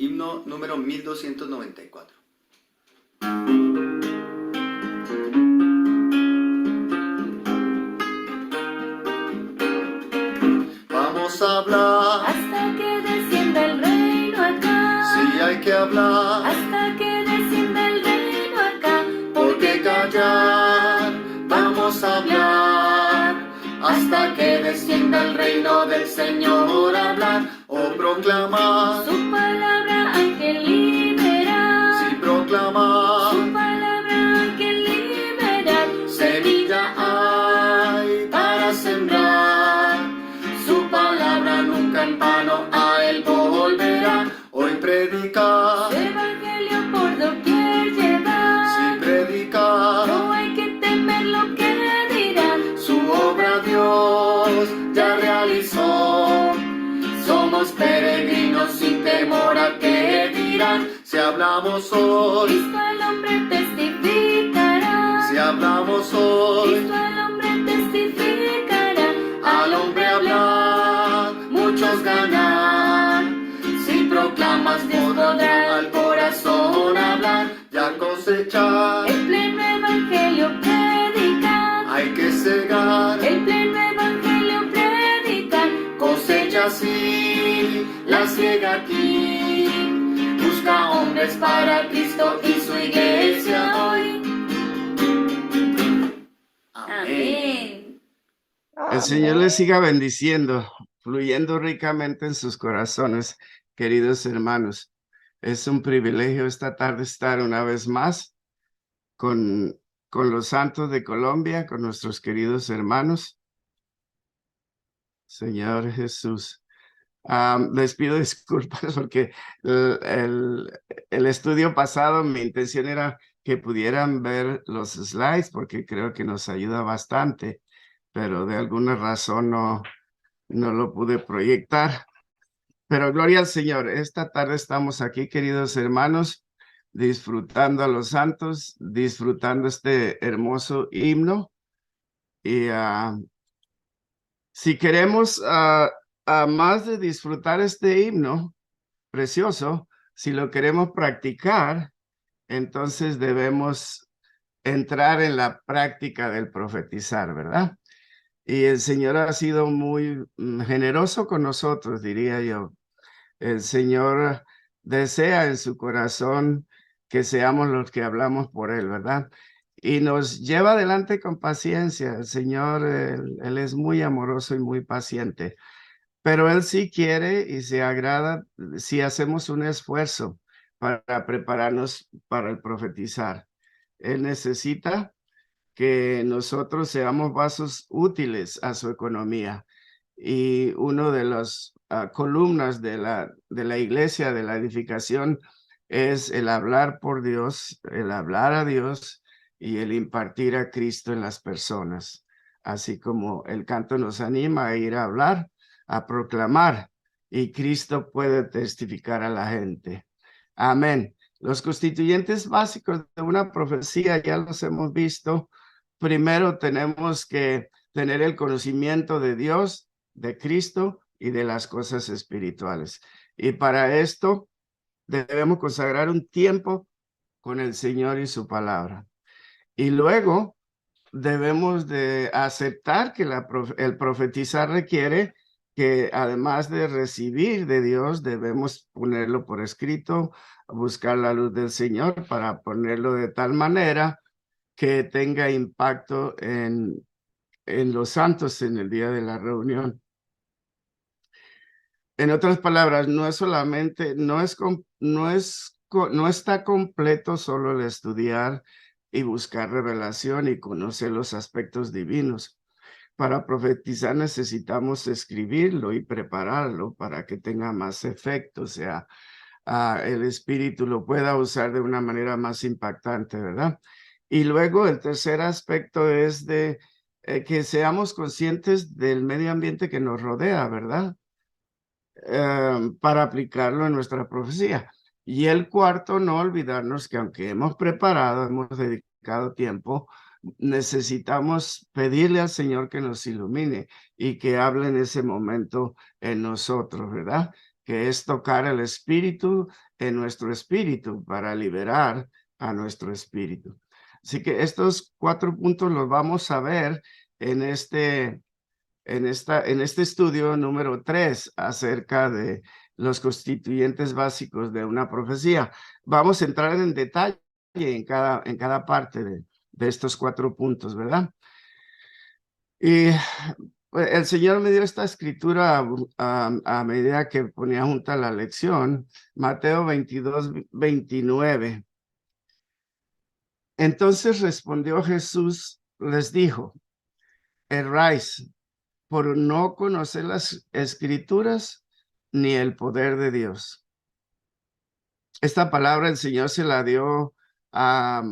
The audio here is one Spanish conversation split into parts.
Himno número 1294. Vamos a hablar hasta que descienda el reino acá. Sí, hay que hablar Hasta que descienda el reino acá. porque callar. Vamos a hablar hasta que descienda el reino del Señor. Hablar o proclamar. Su palabra hay que liberar. Si proclamar, Su palabra hay que liberar. semilla hay para sembrar. Su palabra nunca en vano a él volverá. Hoy predicar, Su evangelio por doquier llevar. si predicar, No hay que temer lo que dirán. su obra Dios ya realizó. Somos peregrinos sin temor a que dirán. Si hablamos hoy, Cristo al hombre testificará. si hablamos hoy, Cristo al hombre testificará. al hombre hablar, muchos ganar. Si proclamas, Dios podrá al corazón hablar, ya cosechar. El pleno evangelio predicar. Hay que cegar, El pleno evangelio predicar. cosecha así, la ciega aquí. Busca hombres para Cristo y su iglesia hoy. Amén. El Señor les siga bendiciendo, fluyendo ricamente en sus corazones, queridos hermanos. Es un privilegio esta tarde estar una vez más con los santos de Colombia, con nuestros queridos hermanos. Señor Jesús, les pido disculpas porque el estudio pasado, mi intención era que pudieran ver los slides porque creo que nos ayuda bastante, pero de alguna razón no lo pude proyectar. Pero gloria al Señor, esta tarde estamos aquí, queridos hermanos, disfrutando a los santos, disfrutando este hermoso himno. Y si queremos, más de disfrutar este himno precioso, si lo queremos practicar, entonces debemos entrar en la práctica del profetizar, ¿verdad? Y el Señor ha sido muy generoso con nosotros, diría yo. El Señor desea en su corazón que seamos los que hablamos por Él, ¿verdad? Y nos lleva adelante con paciencia. El Señor, él es muy amoroso y muy paciente. Pero Él sí quiere y se agrada si hacemos un esfuerzo para prepararnos para el profetizar. Él necesita que nosotros seamos vasos útiles a su economía. Y uno de las columnas de la iglesia, de la edificación, es el hablar por Dios, el hablar a Dios y el impartir a Cristo en las personas. Así como el canto nos anima a ir a hablar, a proclamar, y Cristo puede testificar a la gente. Amén. Los constituyentes básicos de una profecía ya los hemos visto. Primero tenemos que tener el conocimiento de Dios, de Cristo y de las cosas espirituales. Y para esto debemos consagrar un tiempo con el Señor y su palabra. Y luego debemos de aceptar que el profetizar requiere que además de recibir de Dios, debemos ponerlo por escrito, buscar la luz del Señor para ponerlo de tal manera que tenga impacto en los santos en el día de la reunión. En otras palabras, no es solamente, no está completo solo el estudiar y buscar revelación y conocer los aspectos divinos. Para profetizar necesitamos escribirlo y prepararlo para que tenga más efecto, o sea, el Espíritu lo pueda usar de una manera más impactante, ¿verdad? Y luego el tercer aspecto es de que seamos conscientes del medio ambiente que nos rodea, ¿verdad? Para aplicarlo en nuestra profecía. Y el cuarto, no olvidarnos que aunque hemos preparado, hemos dedicado tiempo, necesitamos pedirle al Señor que nos ilumine y que hable en ese momento en nosotros, ¿verdad? que es tocar el espíritu en nuestro espíritu para liberar a nuestro espíritu. Así que estos 4 puntos los vamos a ver en este estudio número 3 acerca de los constituyentes básicos de una profecía. Vamos a entrar en detalle en cada parte de estos 4 puntos, ¿verdad? Y pues, el Señor me dio esta escritura a medida que ponía junta la lección, Mateo 22, 29. Entonces respondió Jesús, les dijo, erráis por no conocer las escrituras ni el poder de Dios. Esta palabra el Señor se la dio a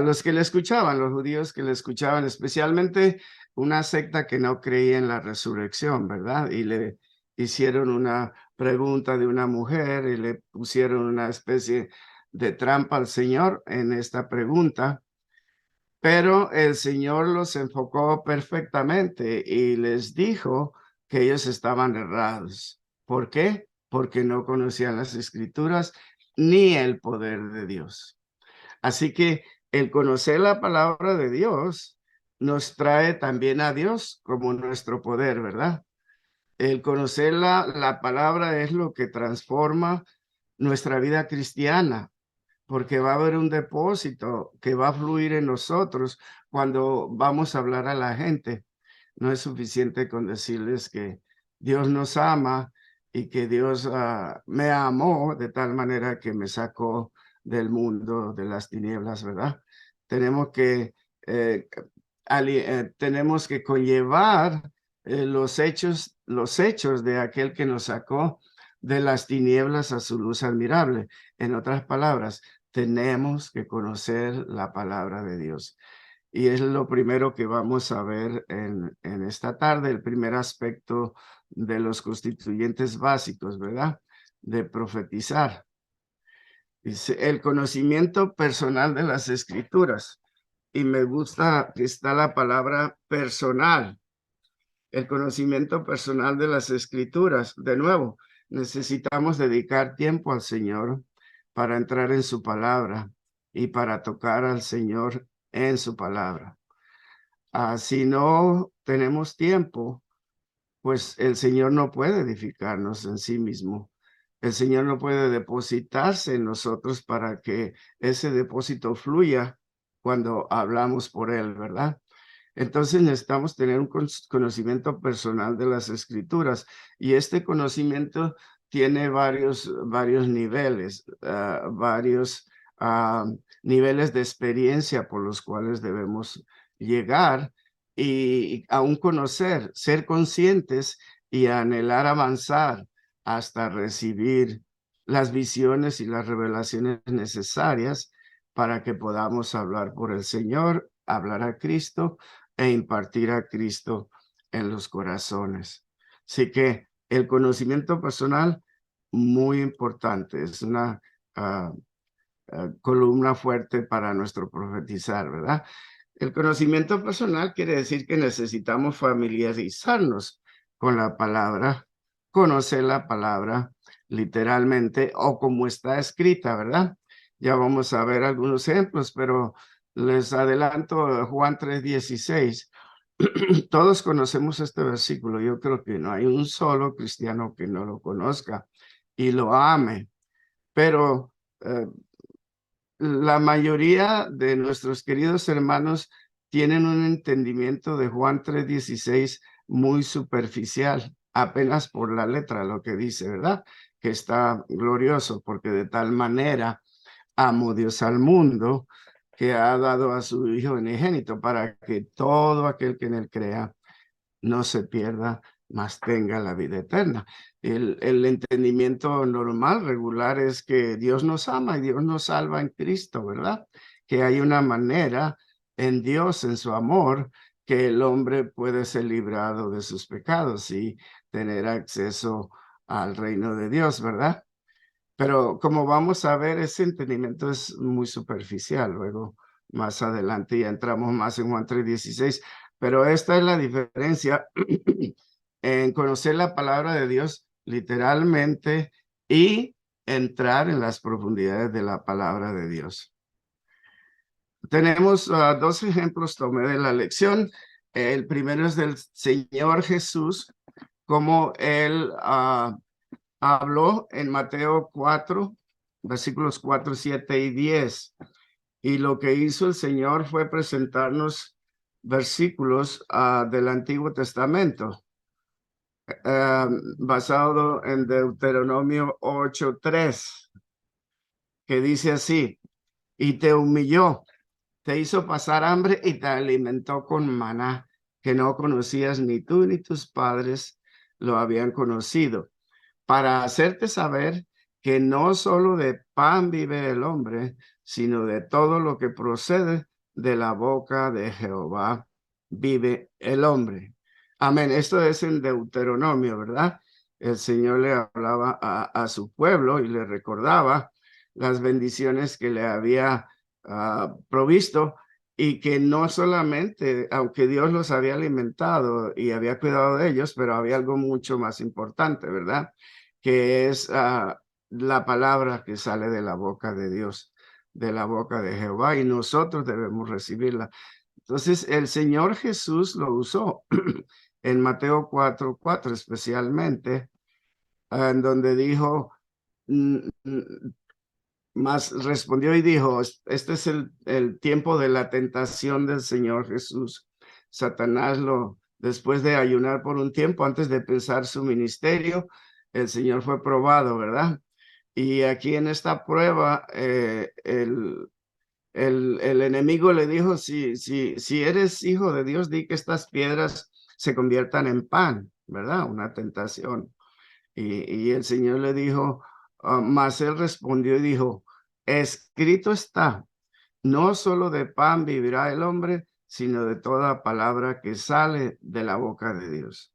los que le escuchaban, los judíos que le escuchaban, especialmente una secta que no creía en la resurrección, ¿verdad? Y le hicieron una pregunta de una mujer y le pusieron una especie de trampa al Señor en esta pregunta. Pero el Señor los enfocó perfectamente y les dijo que ellos estaban errados. ¿Por qué? Porque no conocían las Escrituras ni el poder de Dios. Así que el conocer la palabra de Dios nos trae también a Dios como nuestro poder, ¿verdad? El conocer la palabra es lo que transforma nuestra vida cristiana, porque va a haber un depósito que va a fluir en nosotros cuando vamos a hablar a la gente. No es suficiente con decirles que Dios nos ama y que Dios me amó de tal manera que me sacó del mundo de las tinieblas, ¿verdad? Tenemos que, tenemos que conllevar los hechos de aquel que nos sacó de las tinieblas a su luz admirable. En otras palabras, tenemos que conocer la palabra de Dios. Y es lo primero que vamos a ver en esta tarde, el primer aspecto de los constituyentes básicos, ¿verdad? De profetizar. Dice, el conocimiento personal de las Escrituras. Y me gusta que está la palabra personal. El conocimiento personal de las Escrituras. De nuevo, necesitamos dedicar tiempo al Señor para entrar en su palabra y para tocar al Señor en su palabra. Si no tenemos tiempo, pues el Señor no puede edificarnos en sí mismo. El Señor no puede depositarse en nosotros para que ese depósito fluya cuando hablamos por Él, ¿verdad? Entonces necesitamos tener un conocimiento personal de las Escrituras y este conocimiento tiene varios niveles, varios niveles de experiencia por los cuales debemos llegar y aún conocer, ser conscientes y anhelar avanzar hasta recibir las visiones y las revelaciones necesarias para que podamos hablar por el Señor, hablar a Cristo e impartir a Cristo en los corazones. Así que el conocimiento personal, muy importante, es una columna fuerte para nuestro profetizar, ¿verdad? El conocimiento personal quiere decir que necesitamos familiarizarnos con la palabra, conocer la palabra literalmente o como está escrita, ¿verdad? Ya vamos a ver algunos ejemplos, pero les adelanto Juan 3:16. Todos conocemos este versículo. Yo creo que no hay un solo cristiano que no lo conozca y lo ame. Pero la mayoría de nuestros queridos hermanos tienen un entendimiento de Juan 3:16 muy superficial, apenas por la letra, lo que dice, ¿verdad? Que está glorioso, porque de tal manera amó Dios al mundo que ha dado a su Hijo unigénito para que todo aquel que en él crea no se pierda, mas tenga la vida eterna. El entendimiento normal, regular, es que Dios nos ama y Dios nos salva en Cristo, ¿verdad? Que hay una manera en Dios, en su amor, que el hombre puede ser librado de sus pecados y tener acceso al reino de Dios, ¿verdad? Pero como vamos a ver, ese entendimiento es muy superficial. Luego, más adelante, ya entramos más en Juan 3:16. Pero esta es la diferencia en conocer la palabra de Dios literalmente y entrar en las profundidades de la palabra de Dios. Tenemos dos ejemplos, tomé de la lección. El primero es del Señor Jesús, como él habló en Mateo 4, versículos 4, 7 y 10. Y lo que hizo el Señor fue presentarnos versículos del Antiguo Testamento, basado en Deuteronomio 8:3, que dice así: y te humilló, te hizo pasar hambre y te alimentó con maná, que no conocías ni tú ni tus padres lo habían conocido, para hacerte saber que no solo de pan vive el hombre, sino de todo lo que procede de la boca de Jehová vive el hombre. Amén. Esto es en Deuteronomio, ¿verdad? El Señor le hablaba a su pueblo y le recordaba las bendiciones que le había provisto, y que no solamente, aunque Dios los había alimentado y había cuidado de ellos, pero había algo mucho más importante, ¿verdad? Que es la palabra que sale de la boca de Dios, de la boca de Jehová, y nosotros debemos recibirla. Entonces, el Señor Jesús lo usó en Mateo 4:4 especialmente, en donde dijo, mas respondió y dijo: este es el tiempo de la tentación del Señor Jesús. Satanás después de ayunar por un tiempo, antes de pensar su ministerio, el Señor fue probado, ¿verdad? Y aquí en esta prueba, el enemigo le dijo: si eres hijo de Dios, di que estas piedras se conviertan en pan, ¿verdad? Una tentación. Y el Señor le dijo, mas él respondió y dijo: escrito está, no solo de pan vivirá el hombre, sino de toda palabra que sale de la boca de Dios.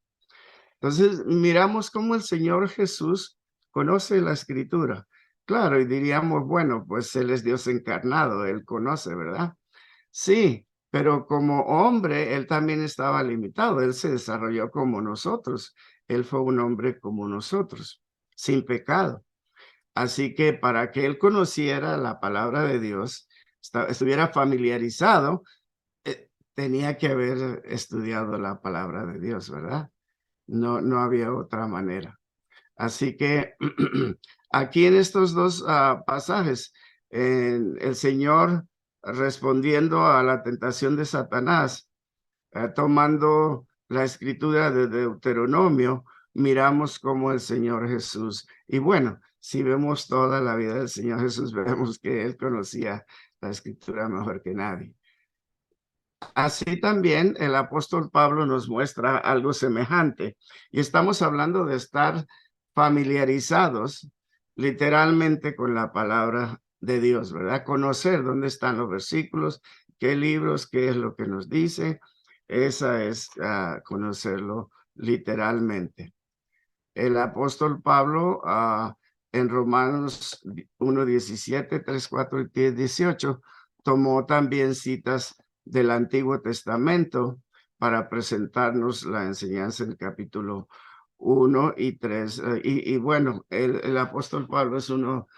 Entonces, miramos cómo el Señor Jesús conoce la Escritura. Claro, y diríamos, bueno, pues Él es Dios encarnado, Él conoce, ¿verdad? Sí, pero como hombre, Él también estaba limitado. Él se desarrolló como nosotros. Él fue un hombre como nosotros, sin pecado. Así que para que Él conociera la palabra de Dios, estuviera familiarizado, tenía que haber estudiado la palabra de Dios, ¿verdad? No había otra manera. Así que aquí en estos dos pasajes, el Señor respondiendo a la tentación de Satanás, tomando la escritura de Deuteronomio, miramos cómo el Señor Jesús, y bueno, si vemos toda la vida del Señor Jesús, vemos que Él conocía la escritura mejor que nadie. Así también el apóstol Pablo nos muestra algo semejante, y estamos hablando de estar familiarizados literalmente con la palabra de Dios, ¿verdad? Conocer dónde están los versículos, qué libros, qué es lo que nos dice. Esa es conocerlo literalmente. El apóstol Pablo en Romanos 1:17, 3, 4 y 10, 18 tomó también citas del Antiguo Testamento para presentarnos la enseñanza del capítulo 1 y 3. Y bueno, el apóstol Pablo es uno,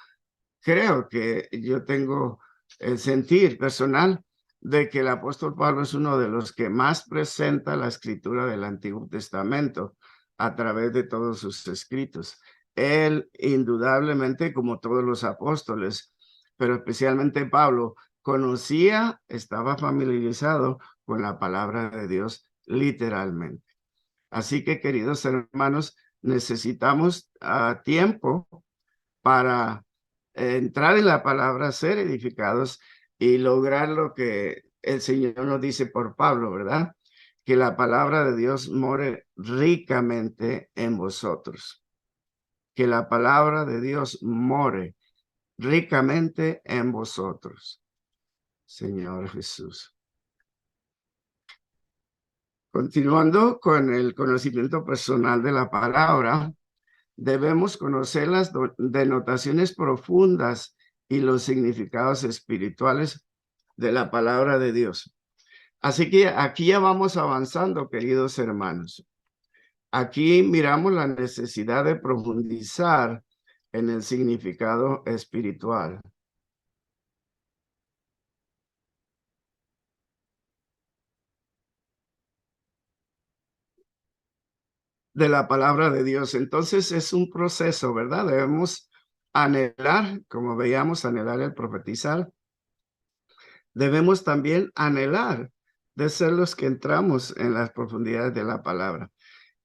creo que yo tengo el sentir personal de que el apóstol Pablo es uno de los que más presenta la escritura del Antiguo Testamento a través de todos sus escritos. Él indudablemente, como todos los apóstoles, pero especialmente Pablo, conocía, estaba familiarizado con la palabra de Dios literalmente. Así que, queridos hermanos, necesitamos tiempo para entrar en la palabra, ser edificados y lograr lo que el Señor nos dice por Pablo, ¿verdad? Que la palabra de Dios more ricamente en vosotros. Que la palabra de Dios more ricamente en vosotros. Señor Jesús. Continuando con el conocimiento personal de la palabra, debemos conocer las denotaciones profundas y los significados espirituales de la palabra de Dios. Así que aquí ya vamos avanzando, queridos hermanos. Aquí miramos la necesidad de profundizar en el significado espiritual de la palabra de Dios. Entonces es un proceso, ¿verdad? Debemos anhelar, como veíamos, anhelar el profetizar. Debemos también anhelar de ser los que entramos en las profundidades de la palabra.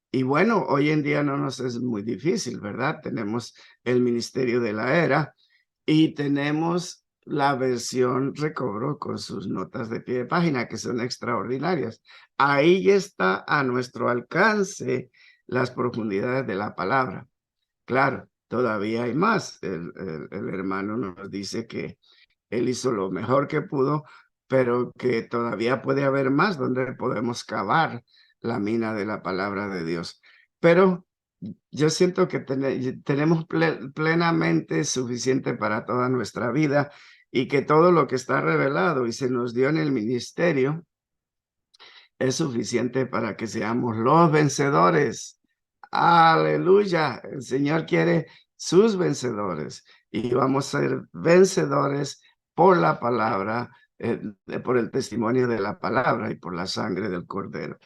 Y bueno, hoy en día no nos es muy difícil, ¿verdad? Tenemos el ministerio de la era y tenemos la versión Recobro con sus notas de pie de página, que son extraordinarias. Ahí ya está a nuestro alcance las profundidades de la palabra. Claro, todavía hay más. El hermano nos dice que él hizo lo mejor que pudo, pero que todavía puede haber más donde podemos cavar la mina de la palabra de Dios. Pero yo siento que tenemos plenamente suficiente para toda nuestra vida y que todo lo que está revelado y se nos dio en el ministerio es suficiente para que seamos los vencedores. Aleluya. El Señor quiere sus vencedores y vamos a ser vencedores por la palabra, por el testimonio de la palabra y por la sangre del Cordero.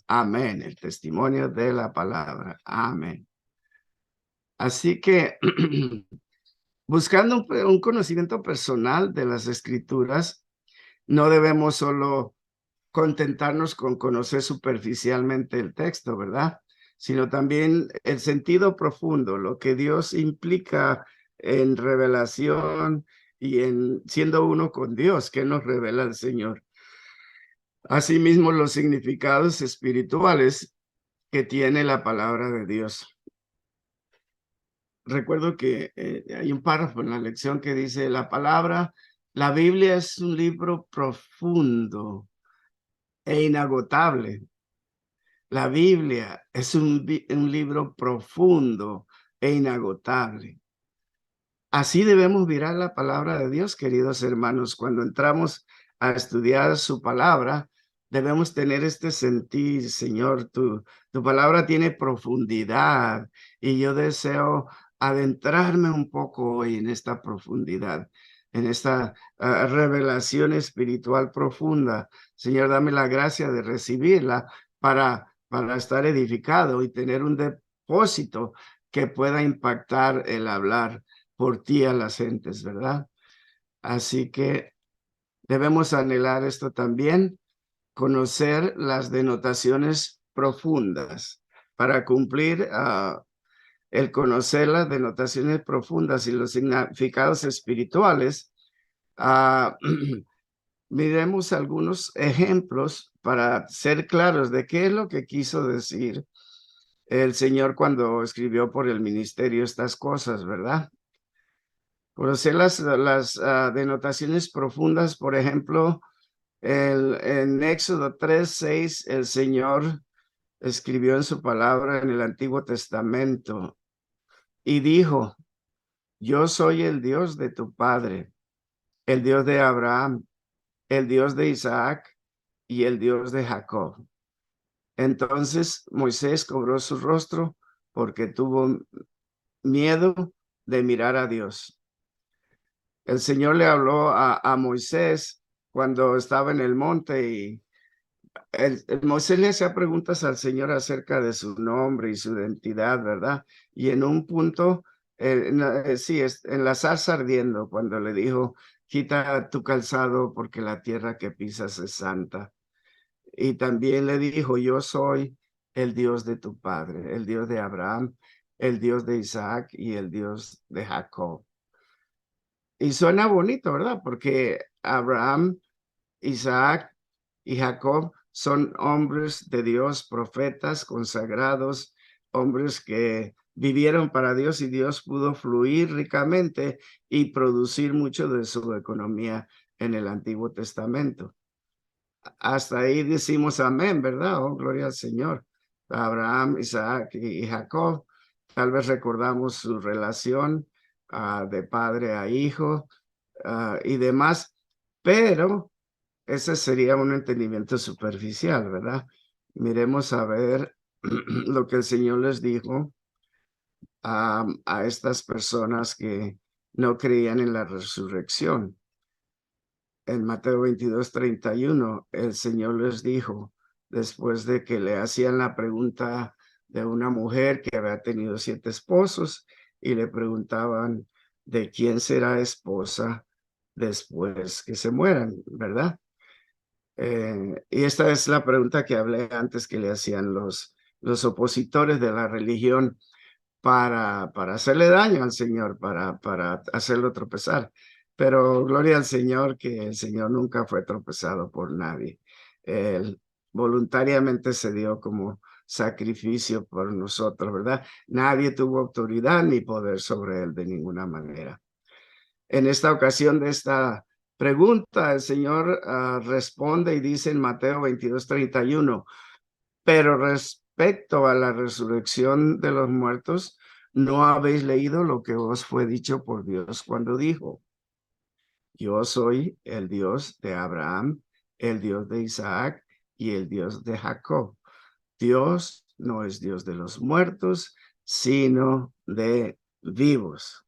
Amén. El testimonio de la palabra. Amén. Así que buscando un conocimiento personal de las escrituras, no debemos solo contentarnos con conocer superficialmente el texto, ¿verdad? Sino también el sentido profundo, lo que Dios implica en revelación y en siendo uno con Dios, que nos revela el Señor. Asimismo, los significados espirituales que tiene la palabra de Dios. Recuerdo que hay un párrafo en la lección que dice, la Biblia es un libro profundo e inagotable. La Biblia es un libro profundo e inagotable. Así debemos mirar la palabra de Dios, queridos hermanos. Cuando entramos a estudiar su palabra, debemos tener este sentir, Señor, tu palabra tiene profundidad y yo deseo adentrarme un poco hoy en esta profundidad, en esta revelación espiritual profunda. Señor, dame la gracia de recibirla para estar edificado y tener un depósito que pueda impactar el hablar por ti a las gentes, ¿verdad? Así que debemos anhelar esto también, conocer las denotaciones profundas para cumplir el conocer las denotaciones profundas y los significados espirituales. Miremos algunos ejemplos para ser claros de qué es lo que quiso decir el Señor cuando escribió por el ministerio estas cosas, ¿verdad? Conocer las denotaciones profundas, por ejemplo, en Éxodo 3:6, el Señor escribió en su palabra en el Antiguo Testamento y dijo, yo soy el Dios de tu padre, el Dios de Abraham, el Dios de Isaac y el Dios de Jacob. Entonces Moisés cobró su rostro porque tuvo miedo de mirar a Dios. El Señor le habló a Moisés cuando estaba en el monte y Moisés le hacía preguntas al Señor acerca de su nombre y su identidad, ¿verdad? Y en un punto, en la zarza ardiendo, cuando le dijo, quita tu calzado porque la tierra que pisas es santa. Y también le dijo, yo soy el Dios de tu padre, el Dios de Abraham, el Dios de Isaac y el Dios de Jacob. Y suena bonito, ¿verdad? Porque Abraham, Isaac y Jacob son hombres de Dios, profetas consagrados, hombres que vivieron para Dios y Dios pudo fluir ricamente y producir mucho de su economía en el Antiguo Testamento. Hasta ahí decimos amén, ¿verdad? Oh, gloria al Señor. Abraham, Isaac y Jacob, tal vez recordamos su relación de padre a hijo y demás, pero ese sería un entendimiento superficial, ¿verdad? Miremos a ver lo que el Señor les dijo a estas personas que no creían en la resurrección. En Mateo 22:31, el Señor les dijo, después de que le hacían la pregunta de una mujer que había tenido 7 esposos y le preguntaban de quién será esposa después que se mueran, ¿verdad? Y esta es la pregunta que hablé antes que le hacían los opositores de la religión para hacerle daño al Señor, para hacerlo tropezar. Pero gloria al Señor que el Señor nunca fue tropezado por nadie. Él voluntariamente se dio como sacrificio por nosotros, ¿verdad? Nadie tuvo autoridad ni poder sobre él de ninguna manera. En esta ocasión de esta pregunta, el Señor responde y dice en Mateo 22:31, pero respecto a la resurrección de los muertos, ¿no habéis leído lo que os fue dicho por Dios cuando dijo, yo soy el Dios de Abraham, el Dios de Isaac y el Dios de Jacob? Dios no es Dios de los muertos, sino de vivos.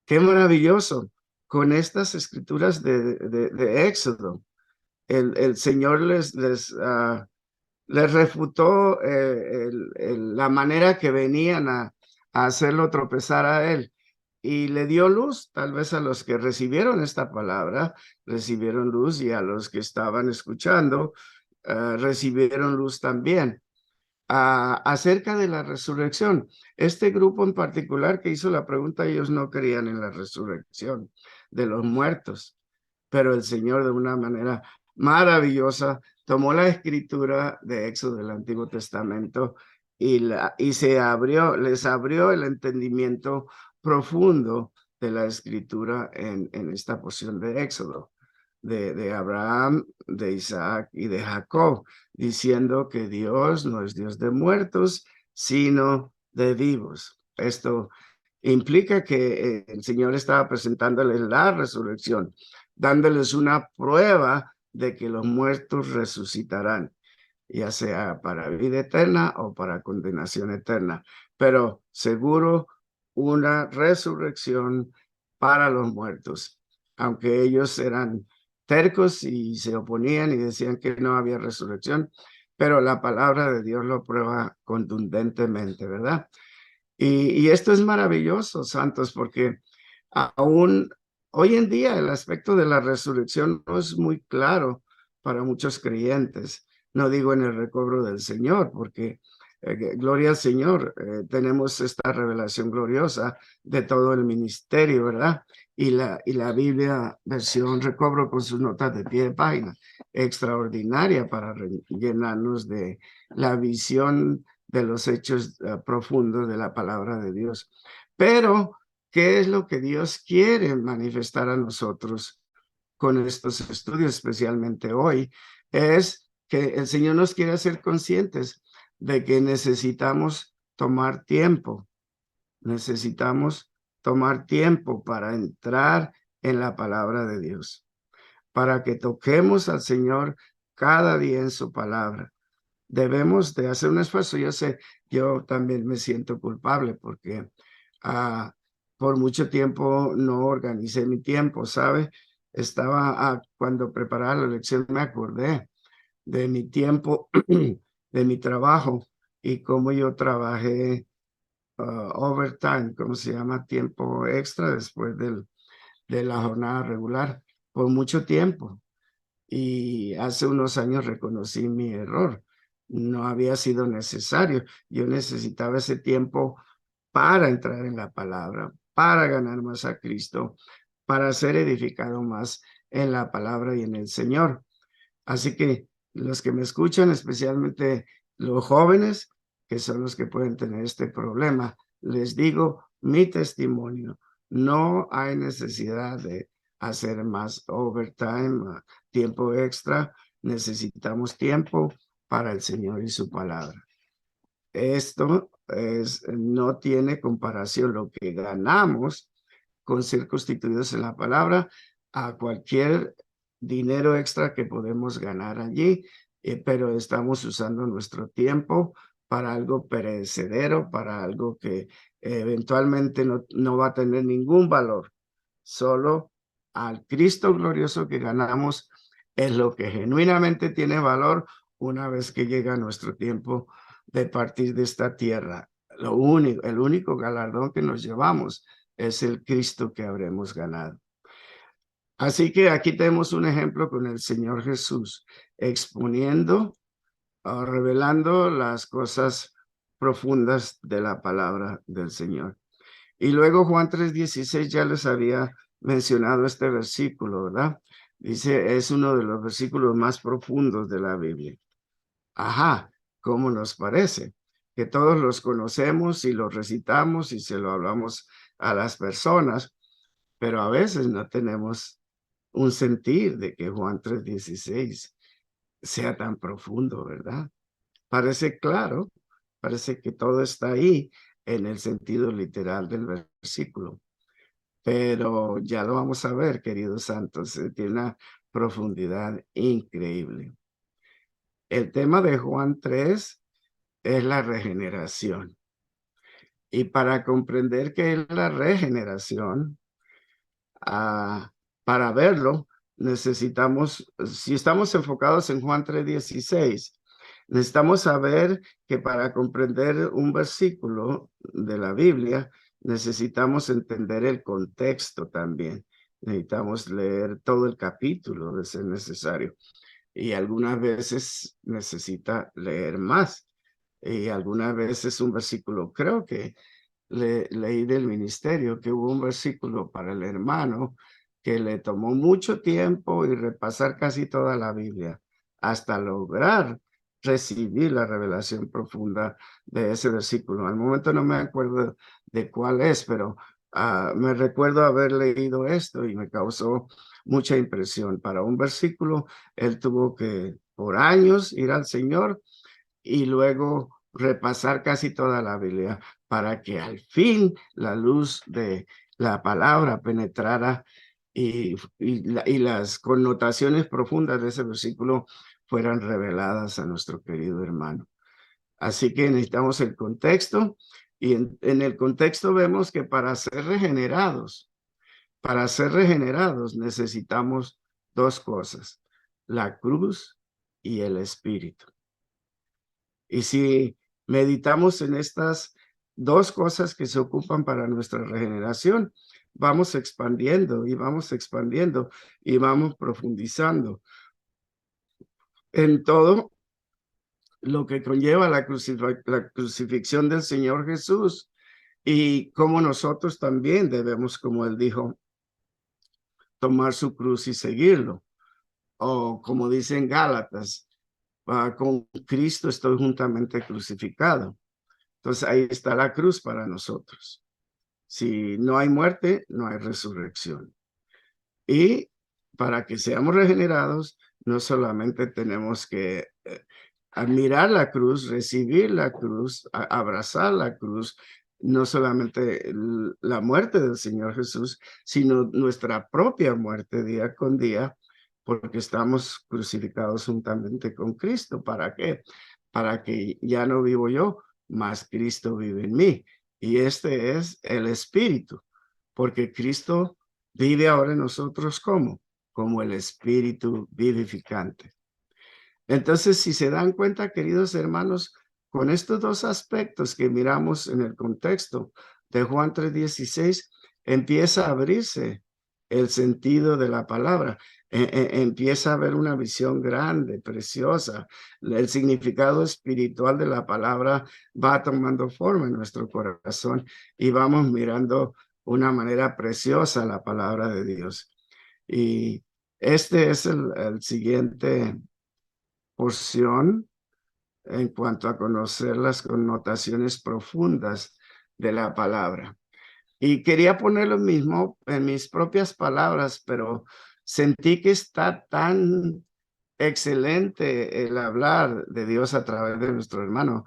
Qué maravilloso. Con estas escrituras de Éxodo, el Señor les refutó la manera que venían a hacerlo tropezar a él y le dio luz, tal vez a los que recibieron esta palabra, recibieron luz, y a los que estaban escuchando, recibieron luz también. Acerca de la resurrección, este grupo en particular que hizo la pregunta, ellos no creían en la resurrección de los muertos, pero el Señor de una manera maravillosa tomó la escritura de Éxodo del Antiguo Testamento y les abrió el entendimiento profundo de la escritura en esta porción de Éxodo, de Abraham, de Isaac y de Jacob, diciendo que Dios no es Dios de muertos, sino de vivos. Esto implica que el Señor estaba presentándoles la resurrección, dándoles una prueba de que los muertos resucitarán, ya sea para vida eterna o para condenación eterna, pero seguro una resurrección para los muertos, aunque ellos eran tercos y se oponían y decían que no había resurrección, pero la palabra de Dios lo prueba contundentemente, ¿verdad? Y esto es maravilloso, santos, porque aún hoy en día el aspecto de la resurrección no es muy claro para muchos creyentes. No digo en el recobro del Señor, porque gloria al Señor, tenemos esta revelación gloriosa de todo el ministerio, ¿verdad? Y la Biblia versión recobro con sus notas de pie de página, extraordinaria para llenarnos de la visión de los hechos profundos de la palabra de Dios. Pero, ¿qué es lo que Dios quiere manifestar a nosotros con estos estudios, especialmente hoy? Es que el Señor nos quiere hacer conscientes de que necesitamos tomar tiempo. Necesitamos tomar tiempo para entrar en la palabra de Dios, para que toquemos al Señor cada día en su palabra. Debemos de hacer un esfuerzo. Yo sé, yo también me siento culpable porque por mucho tiempo no organicé mi tiempo, ¿sabe? Estaba, cuando preparaba la lección, me acordé de mi tiempo, de mi trabajo y cómo yo trabajé overtime, ¿cómo se llama? Tiempo extra después de la jornada regular, por mucho tiempo. Y hace unos años reconocí mi error. No había sido necesario. Yo necesitaba ese tiempo para entrar en la palabra, para ganar más a Cristo, para ser edificado más en la palabra y en el Señor. Así que los que me escuchan, especialmente los jóvenes, que son los que pueden tener este problema, les digo mi testimonio. No hay necesidad de hacer más overtime, tiempo extra. Necesitamos tiempo para el Señor y su palabra. Esto no tiene comparación lo que ganamos con ser constituidos en la palabra a cualquier dinero extra que podemos ganar allí. pero estamos usando nuestro tiempo para algo perecedero, para algo que eventualmente no va a tener ningún valor. Solo al Cristo glorioso que ganamos es lo que genuinamente tiene valor una vez que llega nuestro tiempo de partir de esta tierra. El único galardón que nos llevamos es el Cristo que habremos ganado. Así que aquí tenemos un ejemplo con el Señor Jesús exponiendo, revelando las cosas profundas de la palabra del Señor. Y luego Juan 3:16 ya les había mencionado este versículo, ¿verdad? Dice, es uno de los versículos más profundos de la Biblia. Ajá, ¿cómo nos parece? Que todos los conocemos y los recitamos y se lo hablamos a las personas, pero a veces no tenemos un sentir de que Juan 3:16 sea tan profundo, ¿verdad? Parece claro, parece que todo está ahí en el sentido literal del versículo, pero ya lo vamos a ver, queridos santos, tiene una profundidad increíble. El tema de Juan 3 es la regeneración. Y para comprender qué es la regeneración, para verlo, necesitamos, si estamos enfocados en Juan 3:16, necesitamos saber que para comprender un versículo de la Biblia, necesitamos entender el contexto también. Necesitamos leer todo el capítulo de ser necesario. Y algunas veces necesita leer más. Y algunas veces un versículo, creo que leí del ministerio que hubo un versículo para el hermano que le tomó mucho tiempo y repasar casi toda la Biblia hasta lograr recibir la revelación profunda de ese versículo. Al momento no me acuerdo de cuál es, pero me recuerdo haber leído esto y me causó mucha impresión. Para un versículo, él tuvo que por años ir al Señor y luego repasar casi toda la Biblia para que al fin la luz de la palabra penetrara y las connotaciones profundas de ese versículo fueran reveladas a nuestro querido hermano. Así que necesitamos el contexto y en el contexto vemos que para ser regenerados necesitamos dos cosas, la cruz y el espíritu. Y si meditamos en estas dos cosas que se ocupan para nuestra regeneración, vamos expandiendo y vamos expandiendo y vamos profundizando en todo lo que conlleva la crucifixión del Señor Jesús y cómo nosotros también debemos, como él dijo, tomar su cruz y seguirlo. O como dicen Gálatas, con Cristo estoy juntamente crucificado. Entonces ahí está la cruz para nosotros. Si no hay muerte, no hay resurrección. Y para que seamos regenerados, no solamente tenemos que admirar la cruz, recibir la cruz, abrazar la cruz, no solamente la muerte del Señor Jesús, sino nuestra propia muerte día con día, porque estamos crucificados juntamente con Cristo. ¿Para qué? Para que ya no vivo yo, mas Cristo vive en mí. Y este es el Espíritu, porque Cristo vive ahora en nosotros como el Espíritu vivificante. Entonces, si se dan cuenta, queridos hermanos, con estos dos aspectos que miramos en el contexto de Juan 3:16, empieza a abrirse el sentido de la palabra. Empieza a haber una visión grande, preciosa. El significado espiritual de la palabra va tomando forma en nuestro corazón y vamos mirando una manera preciosa la palabra de Dios. Y este es el siguiente porción en cuanto a conocer las connotaciones profundas de la palabra. Y quería poner lo mismo en mis propias palabras, pero sentí que está tan excelente el hablar de Dios a través de nuestro hermano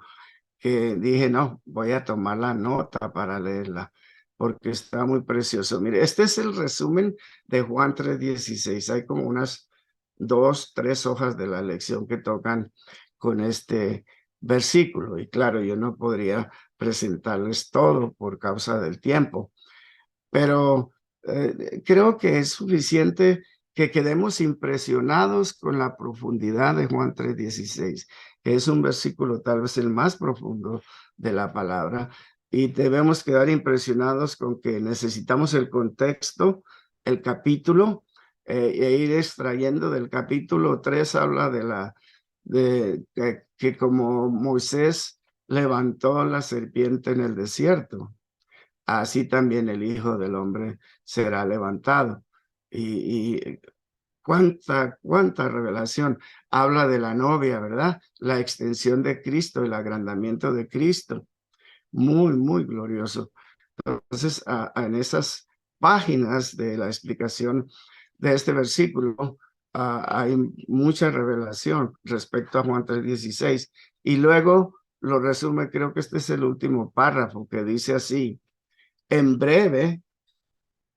que dije, no, voy a tomar la nota para leerla porque está muy precioso. Mire, este es el resumen de Juan 3:16. Hay como unas 2, 3 hojas de la lección que tocan con este versículo. Y claro, yo no podría presentarles todo por causa del tiempo, pero creo que es suficiente que quedemos impresionados con la profundidad de Juan 3:16, que es un versículo tal vez el más profundo de la palabra, y debemos quedar impresionados con que necesitamos el contexto, el capítulo, e ir extrayendo del capítulo 3, habla de que como Moisés levantó la serpiente en el desierto, así también el Hijo del Hombre será levantado. Y cuánta revelación. Habla de la novia, ¿verdad? La extensión de Cristo, el agrandamiento de Cristo. Muy, muy glorioso. Entonces, en esas páginas de la explicación de este versículo, hay mucha revelación respecto a Juan 3:16. Y luego lo resume, creo que este es el último párrafo que dice así: en breve,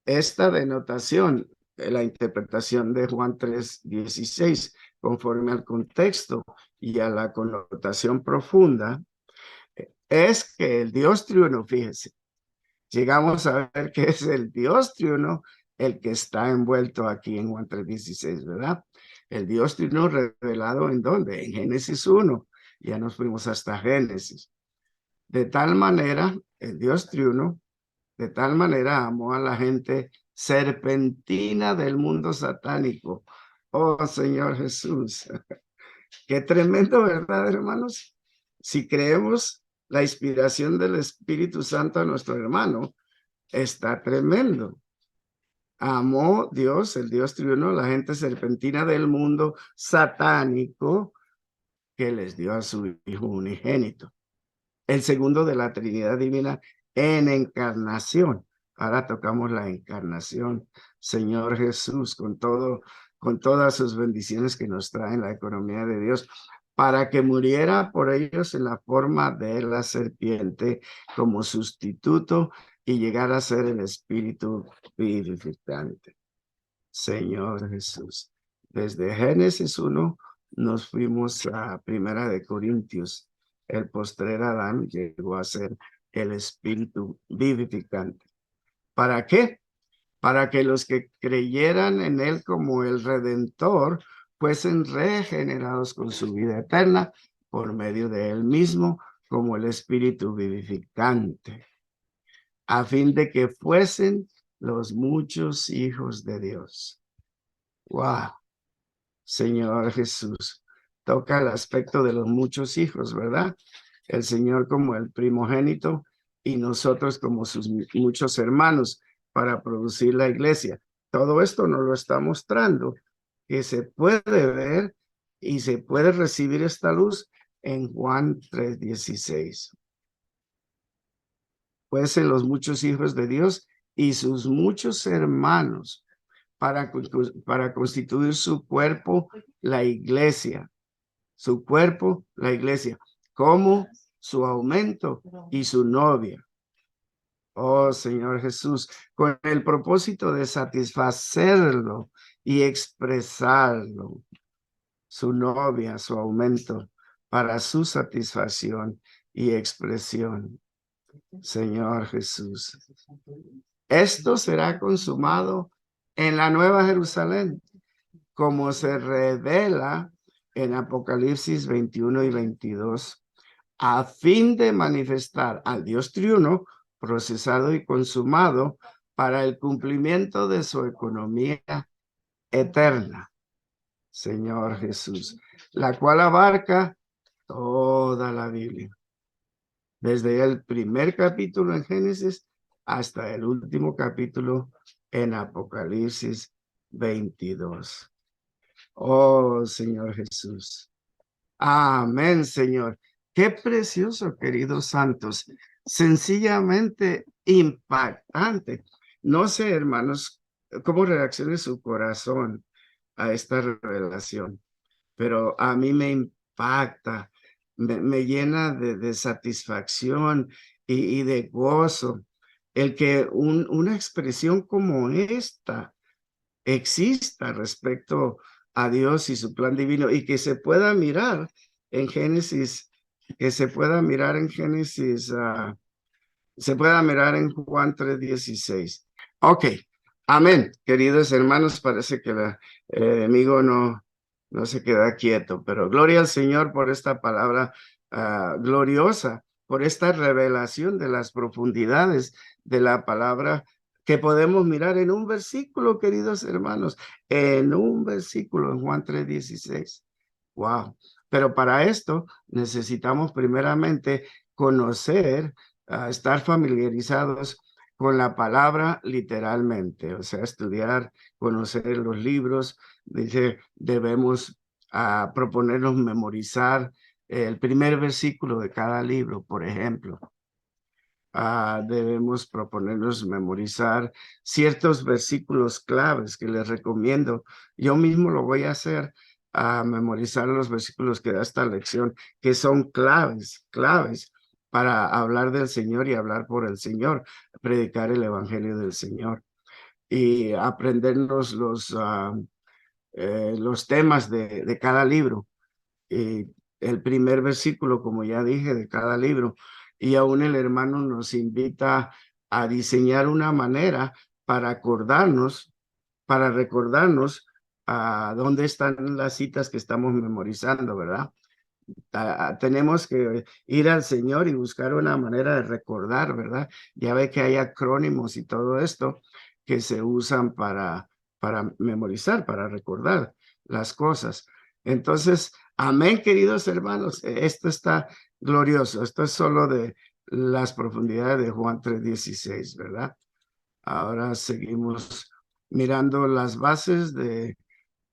esta denotación, la interpretación de Juan 3:16, conforme al contexto y a la connotación profunda, es que el Dios triuno, fíjese, llegamos a ver que es el Dios triuno el que está envuelto aquí en Juan 3:16, ¿verdad? El Dios triuno revelado ¿en dónde? En Génesis 1. Ya nos fuimos hasta Génesis. De tal manera, el Dios triuno, de tal manera amó a la gente serpentina del mundo satánico. Oh, Señor Jesús. Qué tremendo, ¿verdad, hermanos? Si creemos la inspiración del Espíritu Santo a nuestro hermano, está tremendo. Amó Dios, el Dios triuno, la gente serpentina del mundo satánico que les dio a su Hijo unigénito. El segundo de la Trinidad Divina en encarnación. Ahora tocamos la encarnación, Señor Jesús, con todas sus bendiciones que nos traen la economía de Dios, para que muriera por ellos en la forma de la serpiente como sustituto y llegara a ser el Espíritu vivificante. Señor Jesús, desde Génesis 1 nos fuimos a Primera de Corintios. El postrer Adán llegó a ser el Espíritu vivificante. ¿Para qué? Para que los que creyeran en él como el Redentor fuesen regenerados con su vida eterna por medio de él mismo como el Espíritu vivificante, a fin de que fuesen los muchos hijos de Dios. ¡Wow! Señor Jesús, toca el aspecto de los muchos hijos, ¿verdad? El Señor como el primogénito y nosotros como sus muchos hermanos para producir la iglesia. Todo esto nos lo está mostrando, que se puede ver y se puede recibir esta luz en Juan 3:16. Pueden ser los muchos hijos de Dios y sus muchos hermanos para constituir su cuerpo, la iglesia. Su cuerpo, la iglesia, como su aumento y su novia. Oh, Señor Jesús, con el propósito de satisfacerlo y expresarlo, su novia, su aumento, para su satisfacción y expresión. Señor Jesús, esto será consumado en la Nueva Jerusalén, como se revela en Apocalipsis 21 y 22, a fin de manifestar al Dios triuno, procesado y consumado para el cumplimiento de su economía eterna, Señor Jesús, la cual abarca toda la Biblia, desde el primer capítulo en Génesis hasta el último capítulo en Apocalipsis 22. Oh, Señor Jesús. Amén, Señor. Qué precioso, queridos santos. Sencillamente impactante. No sé, hermanos, cómo reaccione su corazón a esta revelación, pero a mí me impacta, me llena de satisfacción y de gozo el que una expresión como esta exista respecto a Dios y su plan divino, y que se pueda mirar en Génesis, se pueda mirar en Juan 3:16. Ok, amén, queridos hermanos, parece que el enemigo no se queda quieto, pero gloria al Señor por esta palabra gloriosa, por esta revelación de las profundidades de la palabra que podemos mirar en un versículo, queridos hermanos, en un versículo en Juan 3:16. Wow. Pero para esto necesitamos primeramente conocer, estar familiarizados con la palabra literalmente, o sea, estudiar, conocer los libros. Dice, debemos proponernos memorizar el primer versículo de cada libro, por ejemplo. Debemos proponernos memorizar ciertos versículos claves que les recomiendo. Yo mismo lo voy a hacer, a memorizar los versículos que da esta lección, que son claves para hablar del Señor y hablar por el Señor, predicar el evangelio del Señor y aprendernos los temas de cada libro. Y el primer versículo, como ya dije, de cada libro. Y aún el hermano nos invita a diseñar una manera para para recordarnos a dónde están las citas que estamos memorizando, ¿verdad? Tenemos que ir al Señor y buscar una manera de recordar, ¿verdad? Ya ve que hay acrónimos y todo esto que se usan para memorizar, para recordar las cosas. Entonces, amén, queridos hermanos, esto está glorioso. Esto es solo de las profundidades de Juan 3:16, ¿verdad? Ahora seguimos mirando las bases de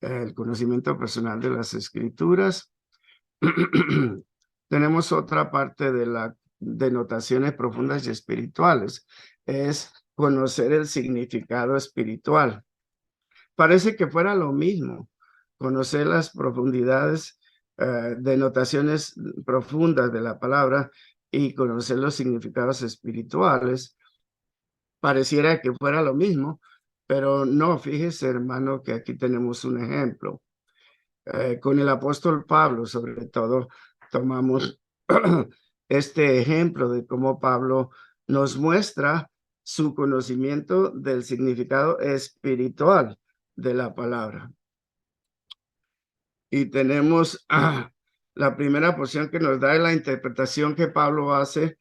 el conocimiento personal de las Escrituras. Tenemos otra parte de la denotaciones profundas y espirituales, es conocer el significado espiritual. Parece que fuera lo mismo, conocer las profundidades, denotaciones profundas de la palabra y conocer los significados espirituales. Pareciera que fuera lo mismo, pero no, fíjese hermano que aquí tenemos un ejemplo. Con el apóstol Pablo, sobre todo, tomamos este ejemplo de cómo Pablo nos muestra su conocimiento del significado espiritual de la palabra. Y tenemos la primera porción que nos da la interpretación que Pablo hace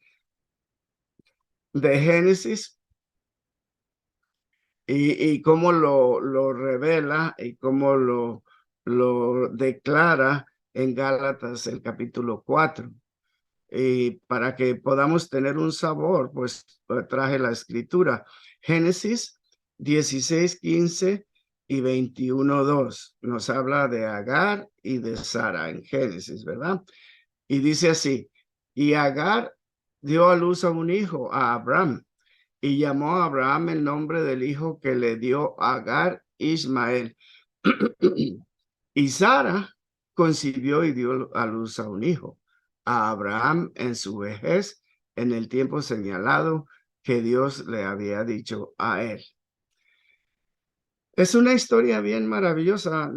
de Génesis y cómo lo revela y cómo lo declara en Gálatas el capítulo 4. Y para que podamos tener un sabor, pues traje la escritura. Génesis 16:15 y 21:2 nos habla de Agar y de Sara en Génesis, ¿verdad? Y dice así, y Agar dio a luz a un hijo, a Abraham, y llamó a Abraham el nombre del hijo que le dio Agar, Ismael. Y Sara concibió y dio a luz a un hijo, a Abraham en su vejez, en el tiempo señalado que Dios le había dicho a él. Es una historia bien maravillosa.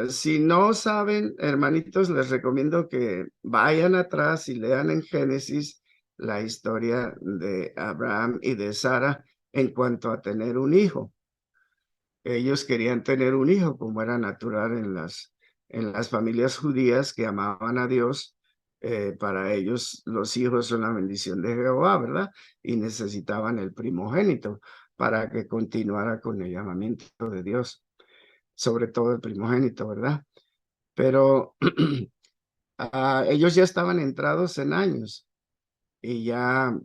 Si no saben, hermanitos, les recomiendo que vayan atrás y lean en Génesis la historia de Abraham y de Sara en cuanto a tener un hijo. Ellos querían tener un hijo, como era natural en las familias judías que amaban a Dios. Para ellos los hijos son la bendición de Jehová, ¿verdad? Y necesitaban el primogénito para que continuara con el llamamiento de Dios, sobre todo el primogénito, ¿verdad? Pero ellos ya estaban entrados en años y ya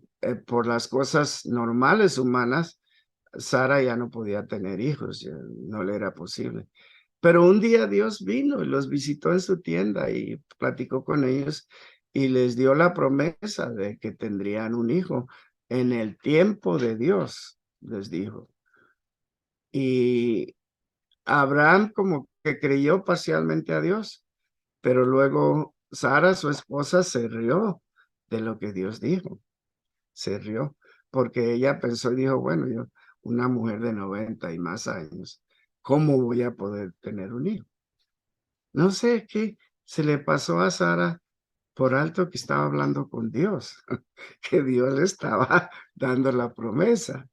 por las cosas normales humanas, Sara ya no podía tener hijos, ya no le era posible. Pero un día Dios vino y los visitó en su tienda y platicó con ellos y les dio la promesa de que tendrían un hijo en el tiempo de Dios, les dijo. Y Abraham como que creyó parcialmente a Dios, pero luego Sara, su esposa, se rió de lo que Dios dijo. Se rió porque ella pensó y dijo, bueno, yo, una mujer de 90 y más años, ¿cómo voy a poder tener un hijo? no sé qué se le pasó a Sara por alto que estaba hablando con Dios, que Dios le estaba dando la promesa.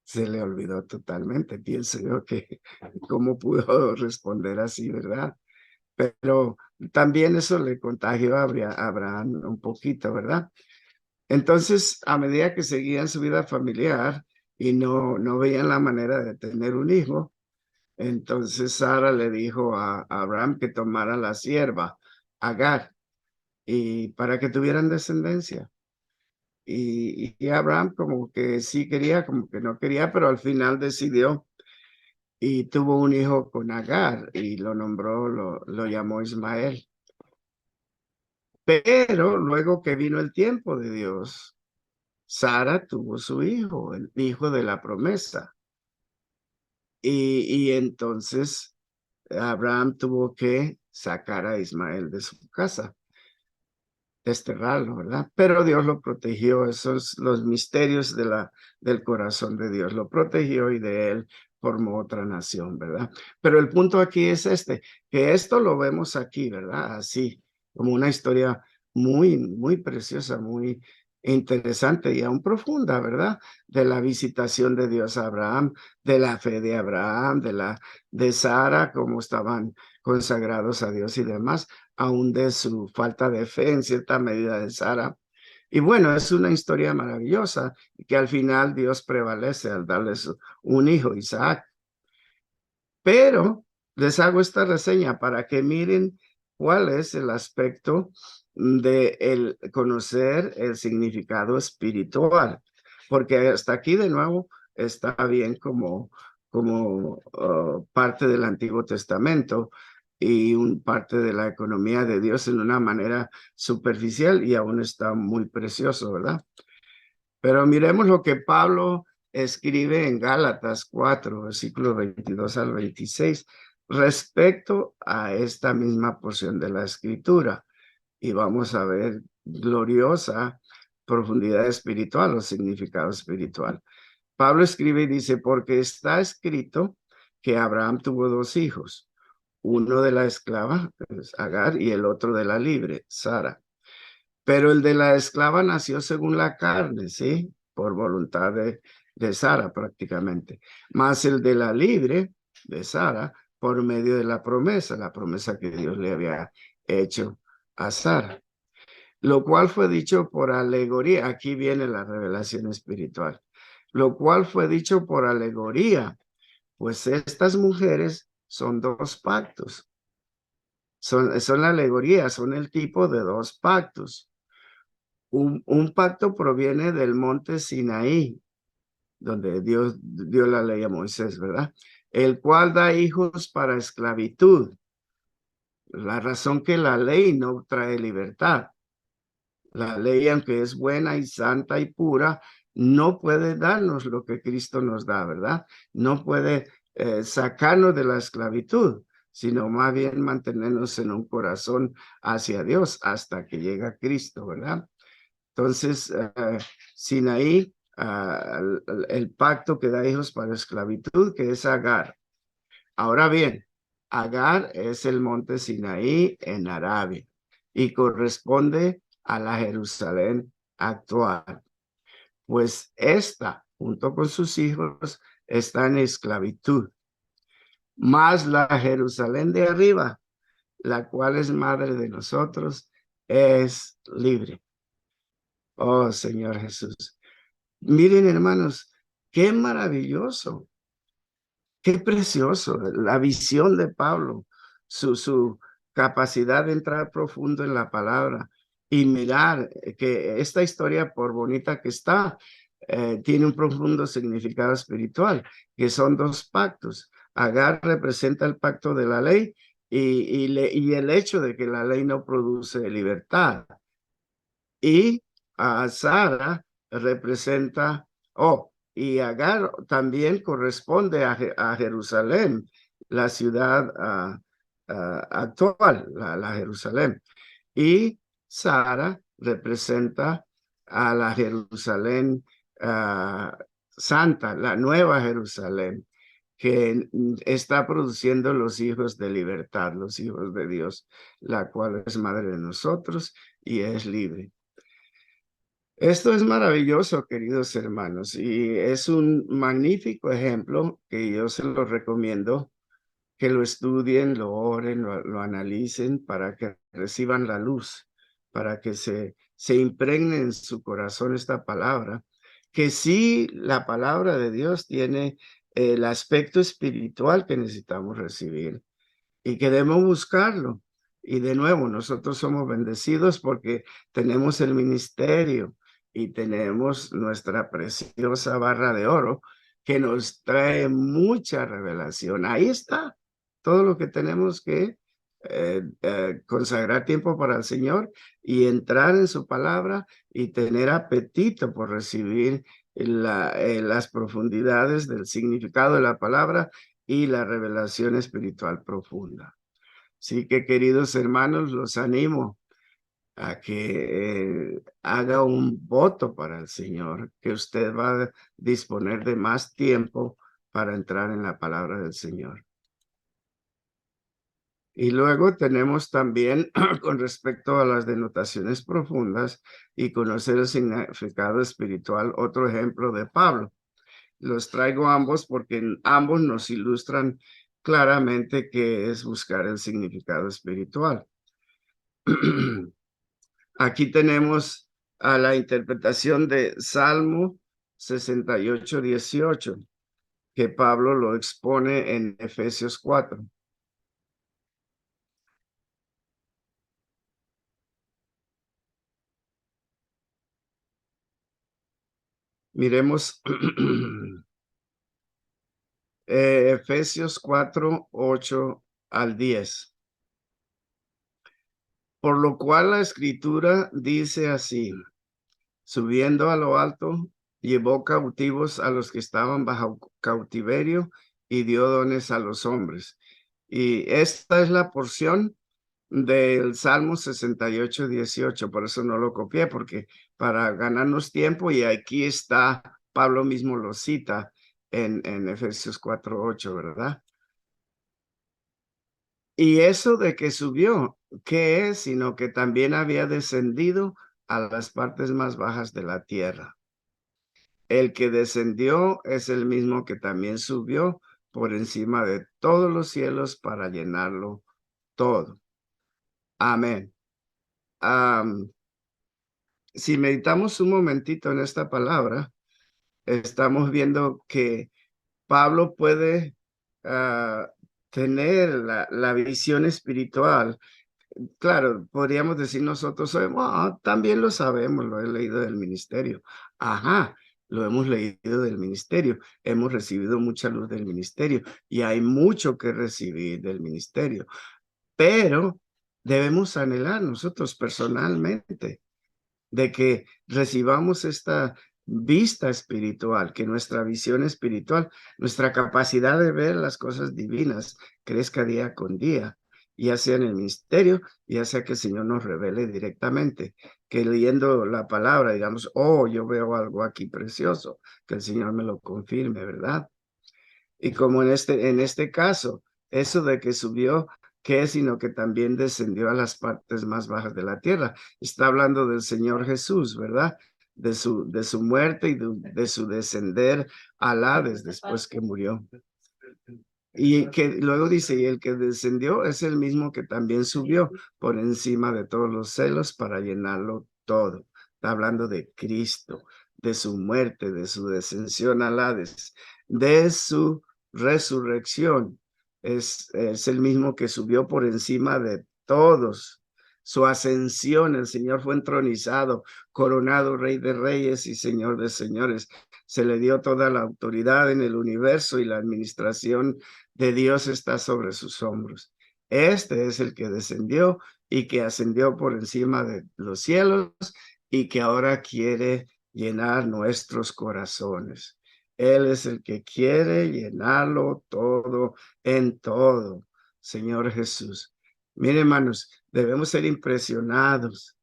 Se le olvidó totalmente, pienso yo que cómo pudo responder así, ¿verdad? Pero también eso le contagió a Abraham un poquito, ¿verdad? Entonces, a medida que seguían su vida familiar y no veían la manera de tener un hijo, entonces Sara le dijo a Abraham que tomara la sierva, Agar, y para que tuvieran descendencia. Y Abraham como que sí quería, como que no quería, pero al final decidió y tuvo un hijo con Agar y lo nombró, lo llamó Ismael. Pero luego que vino el tiempo de Dios, Sara tuvo su hijo, el hijo de la promesa. Y entonces Abraham tuvo que sacar a Ismael de su casa, desterrarlo, ¿verdad? Pero Dios lo protegió, esos los misterios del corazón de Dios, lo protegió y de él formó otra nación, ¿verdad? Pero el punto aquí es este, que esto lo vemos aquí, ¿verdad? Así, como una historia muy preciosa, muy interesante y aún profunda, ¿verdad? De la visitación de Dios a Abraham, de la fe de Abraham, de Sara, cómo estaban consagrados a Dios y demás, aún de su falta de fe en cierta medida de Sara. Y bueno, es una historia maravillosa que al final Dios prevalece al darles un hijo, Isaac. Pero les hago esta reseña para que miren cuál es el aspecto de el conocer el significado espiritual, porque hasta aquí de nuevo está bien como parte del Antiguo Testamento y parte de la economía de Dios en una manera superficial y aún está muy precioso, ¿verdad? Pero miremos lo que Pablo escribe en Gálatas 4, versículos 22 al 26, respecto a esta misma porción de la escritura. Y vamos a ver gloriosa profundidad espiritual o significado espiritual. Pablo escribe y dice, porque está escrito que Abraham tuvo dos hijos, uno de la esclava, Agar, y el otro de la libre, Sara. Pero el de la esclava nació según la carne, ¿sí? Por voluntad de Sara prácticamente. Más el de la libre, de Sara, por medio de la promesa que Dios le había hecho a Sara. Lo cual fue dicho por alegoría. Aquí viene la revelación espiritual. Lo cual fue dicho por alegoría, pues estas mujeres son dos pactos. Son la alegoría, son el tipo de dos pactos. Un pacto proviene del monte Sinaí, donde Dios dio la ley a Moisés, ¿verdad? El cual da hijos para esclavitud. La razón que la ley no trae libertad. La ley, aunque es buena y santa y pura, no puede darnos lo que Cristo nos da, ¿verdad? No puede sacarnos de la esclavitud, sino más bien mantenernos en un corazón hacia Dios hasta que llega Cristo, ¿verdad? Entonces, Sinaí, el pacto que da hijos para esclavitud, que es Agar. Ahora bien, Agar es el monte Sinaí en Arabia y corresponde a la Jerusalén actual. Pues esta, junto con sus hijos, está en esclavitud. Más la Jerusalén de arriba, la cual es madre de nosotros, es libre. Oh, Señor Jesús. Miren, hermanos, qué maravilloso, qué precioso la visión de Pablo, su capacidad de entrar profundo en la palabra y mirar que esta historia, por bonita que está, tiene un profundo significado espiritual, que son dos pactos. Agar representa el pacto de la ley y el hecho de que la ley no produce libertad. Y a Sara representa, y Agar también corresponde a Jerusalén, la ciudad actual, la Jerusalén. Y Sara representa a la Jerusalén santa, la nueva Jerusalén, que está produciendo los hijos de libertad, los hijos de Dios, la cual es madre de nosotros y es libre. Esto es maravilloso, queridos hermanos, y es un magnífico ejemplo que yo se lo recomiendo que lo estudien, lo oren, lo analicen para que reciban la luz, para que se impregne en su corazón esta palabra, que sí, la palabra de Dios tiene el aspecto espiritual que necesitamos recibir y que debemos buscarlo. Y de nuevo, nosotros somos bendecidos porque tenemos el ministerio y tenemos nuestra preciosa barra de oro que nos trae mucha revelación. Ahí está todo lo que tenemos que consagrar tiempo para el Señor y entrar en su palabra y tener apetito por recibir las profundidades del significado de la palabra y la revelación espiritual profunda. Así que, queridos hermanos, los animo a que haga un voto para el Señor, que usted va a disponer de más tiempo para entrar en la palabra del Señor. Y luego tenemos también, con respecto a las denotaciones profundas y conocer el significado espiritual, otro ejemplo de Pablo. Los traigo ambos porque ambos nos ilustran claramente qué es buscar el significado espiritual. Aquí tenemos a la interpretación de Salmo 68:18, que Pablo lo expone en Efesios 4. Miremos Efesios 4:8-10. Por lo cual la escritura dice así: subiendo a lo alto, llevó cautivos a los que estaban bajo cautiverio y dio dones a los hombres. Y esta es la porción del Salmo 68:18, por eso no lo copié, porque para ganarnos tiempo, y aquí está, Pablo mismo lo cita en Efesios 4:8, ¿verdad? Y eso de que subió, ¿qué es? Sino que también había descendido a las partes más bajas de la tierra. El que descendió es el mismo que también subió por encima de todos los cielos para llenarlo todo. Amén. Si meditamos un momentito en esta palabra, estamos viendo que Pablo puede tener la visión espiritual. Claro, podríamos decir nosotros, también lo sabemos, lo he leído del ministerio. Ajá, lo hemos leído del ministerio, hemos recibido mucha luz del ministerio y hay mucho que recibir del ministerio, pero debemos anhelar nosotros personalmente de que recibamos esta vista espiritual, que nuestra visión espiritual, nuestra capacidad de ver las cosas divinas crezca día con día, ya sea en el ministerio, ya sea que el Señor nos revele directamente, que leyendo la palabra digamos, yo veo algo aquí precioso, que el Señor me lo confirme, ¿verdad? Y como en este caso, eso de que subió, ¿qué es? Sino que también descendió a las partes más bajas de la tierra. Está hablando del Señor Jesús, ¿verdad? De su muerte y de su descender al Hades después que murió. Y que luego dice, y el que descendió es el mismo que también subió por encima de todos los cielos para llenarlo todo. Está hablando de Cristo, de su muerte, de su descensión al Hades, de su resurrección. Es el mismo que subió por encima de todos. Su ascensión, el Señor fue entronizado, coronado Rey de Reyes y Señor de Señores. Se le dio toda la autoridad en el universo y la administración de Dios está sobre sus hombros. Este es el que descendió y que ascendió por encima de los cielos y que ahora quiere llenar nuestros corazones. Él es el que quiere llenarlo todo en todo, Señor Jesús. Miren, hermanos, debemos ser impresionados.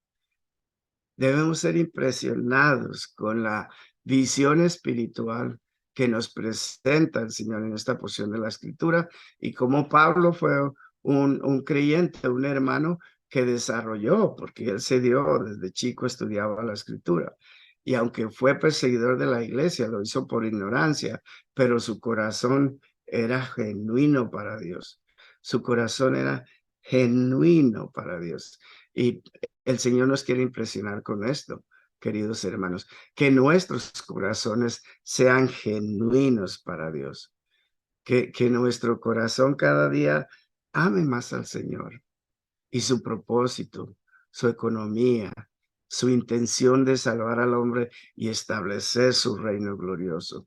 Debemos ser impresionados con la visión espiritual que nos presenta el Señor en esta porción de la Escritura, y como Pablo fue un creyente, un hermano que desarrolló, porque él se dio desde chico, estudiaba la Escritura. Y aunque fue perseguidor de la iglesia, lo hizo por ignorancia, pero su corazón era genuino para Dios. Su corazón era genuino para Dios. Y el Señor nos quiere impresionar con esto, queridos hermanos, que nuestros corazones sean genuinos para Dios, que nuestro corazón cada día ame más al Señor y su propósito, su economía, su intención de salvar al hombre y establecer su reino glorioso.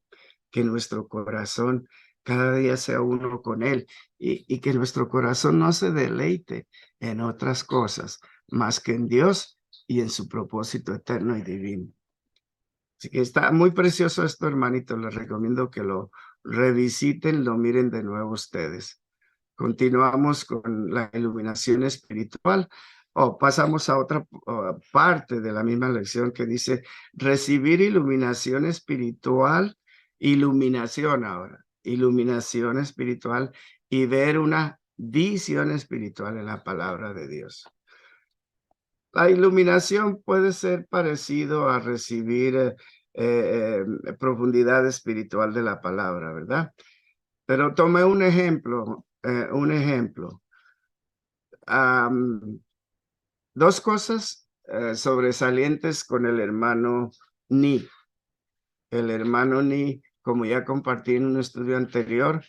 Que nuestro corazón cada día sea uno con Él y que nuestro corazón no se deleite en otras cosas más que en Dios y en su propósito eterno y divino. Así que está muy precioso esto, hermanito. Les recomiendo que lo revisiten, lo miren de nuevo ustedes. Continuamos con la iluminación espiritual o pasamos a otra parte de la misma lección que dice recibir iluminación espiritual, iluminación ahora, iluminación espiritual y ver una visión espiritual en la palabra de Dios. La iluminación puede ser parecido a recibir profundidad espiritual de la palabra, ¿verdad? Pero tomé un ejemplo, dos cosas sobresalientes con el hermano Ni. El hermano Ni, como ya compartí en un estudio anterior,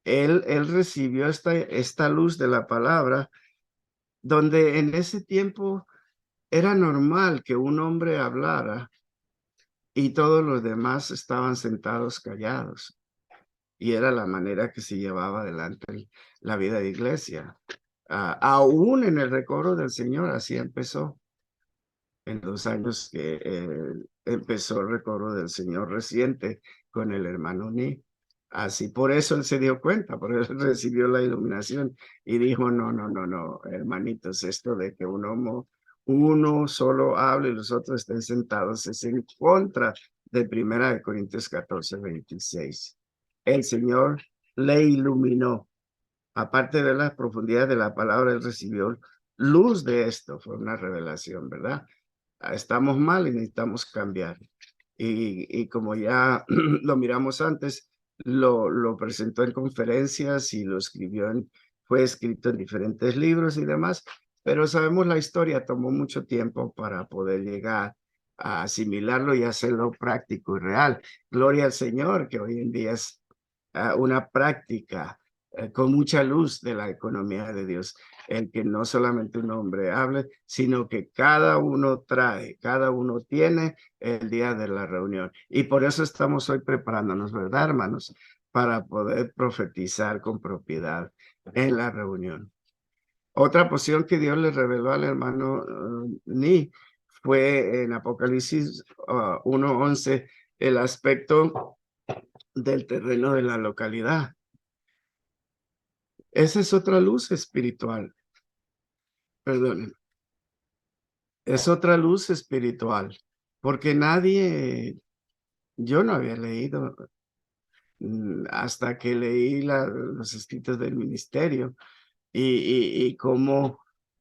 él recibió esta luz de la palabra, donde en ese tiempo era normal que un hombre hablara y todos los demás estaban sentados callados. Y era la manera que se llevaba adelante la vida de iglesia. Aún en el recobro del Señor, así empezó. En los años que empezó el recobro del Señor reciente con el hermano Ni. Así, por eso él se dio cuenta, por eso recibió la iluminación y dijo, no, hermanitos, esto de que uno solo hable y los otros estén sentados es en contra de 1 Corintios 14:26. El Señor le iluminó. Aparte de las profundidades de la palabra, él recibió luz de esto. Fue una revelación, ¿verdad? Estamos mal y necesitamos cambiar. Y como ya lo miramos antes, lo presentó en conferencias y lo fue escrito en diferentes libros y demás, pero sabemos la historia, tomó mucho tiempo para poder llegar a asimilarlo y hacerlo práctico y real. Gloria al Señor, que hoy en día es una práctica con mucha luz de la economía de Dios, el que no solamente un hombre hable, sino que cada uno tiene el día de la reunión. Y por eso estamos hoy preparándonos, ¿verdad, hermanos? Para poder profetizar con propiedad en la reunión. Otra porción que Dios le reveló al hermano Ni fue en Apocalipsis 1:11, el aspecto del terreno de la localidad. Esa es otra luz espiritual. Perdonen. Es otra luz espiritual, porque yo no había leído hasta que leí los escritos del ministerio y cómo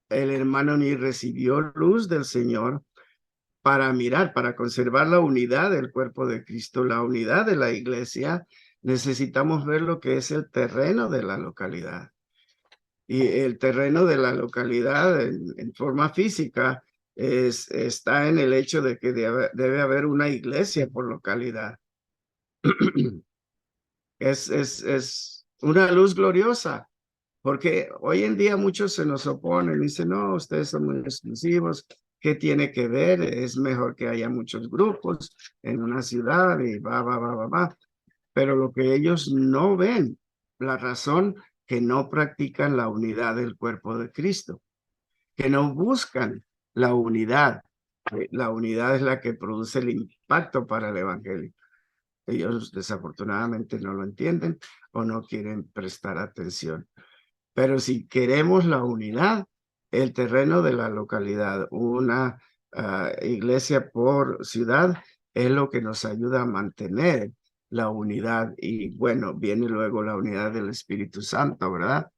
el hermano Ni recibió luz del Señor para mirar, para conservar la unidad del cuerpo de Cristo, la unidad de la iglesia. Necesitamos ver lo que es el terreno de la localidad. Y el terreno de la localidad en forma física está en el hecho de que debe haber una iglesia por localidad. Es una luz gloriosa, porque hoy en día muchos se nos oponen y dicen, no, ustedes son muy exclusivos, ¿qué tiene que ver? Es mejor que haya muchos grupos en una ciudad y va. Pero lo que ellos no ven, la razón que no practican la unidad del cuerpo de Cristo, que no buscan la unidad. La unidad es la que produce el impacto para el evangelio. Ellos desafortunadamente no lo entienden o no quieren prestar atención. Pero si queremos la unidad, el terreno de la localidad, una iglesia por ciudad, es lo que nos ayuda a mantener la unidad. Y bueno, viene luego la unidad del Espíritu Santo, ¿verdad?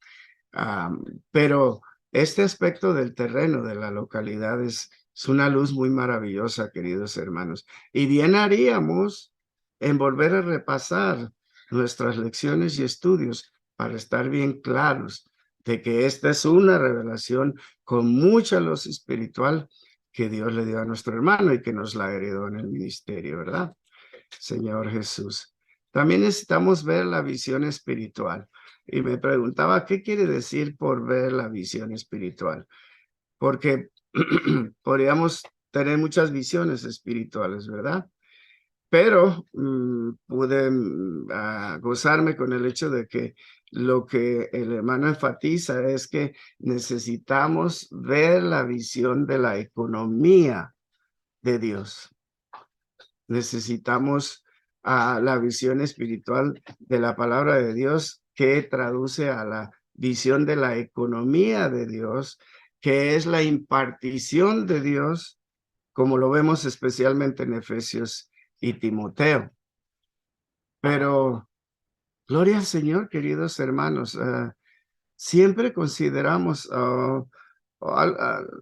Pero este aspecto del terreno, de la localidad, es una luz muy maravillosa, queridos hermanos. Y bien haríamos en volver a repasar nuestras lecciones y estudios para estar bien claros de que esta es una revelación con mucha luz espiritual que Dios le dio a nuestro hermano y que nos la heredó en el ministerio, ¿verdad? Señor Jesús. También necesitamos ver la visión espiritual. Y me preguntaba, ¿qué quiere decir por ver la visión espiritual? Porque podríamos tener muchas visiones espirituales, ¿verdad? Pero pude gozarme con el hecho de que lo que el hermano enfatiza es que necesitamos ver la visión de la economía de Dios. Necesitamos la visión espiritual de la palabra de Dios que traduce a la visión de la economía de Dios, que es la impartición de Dios, como lo vemos especialmente en Efesios y Timoteo. Pero, gloria al Señor, queridos hermanos, siempre consideramos,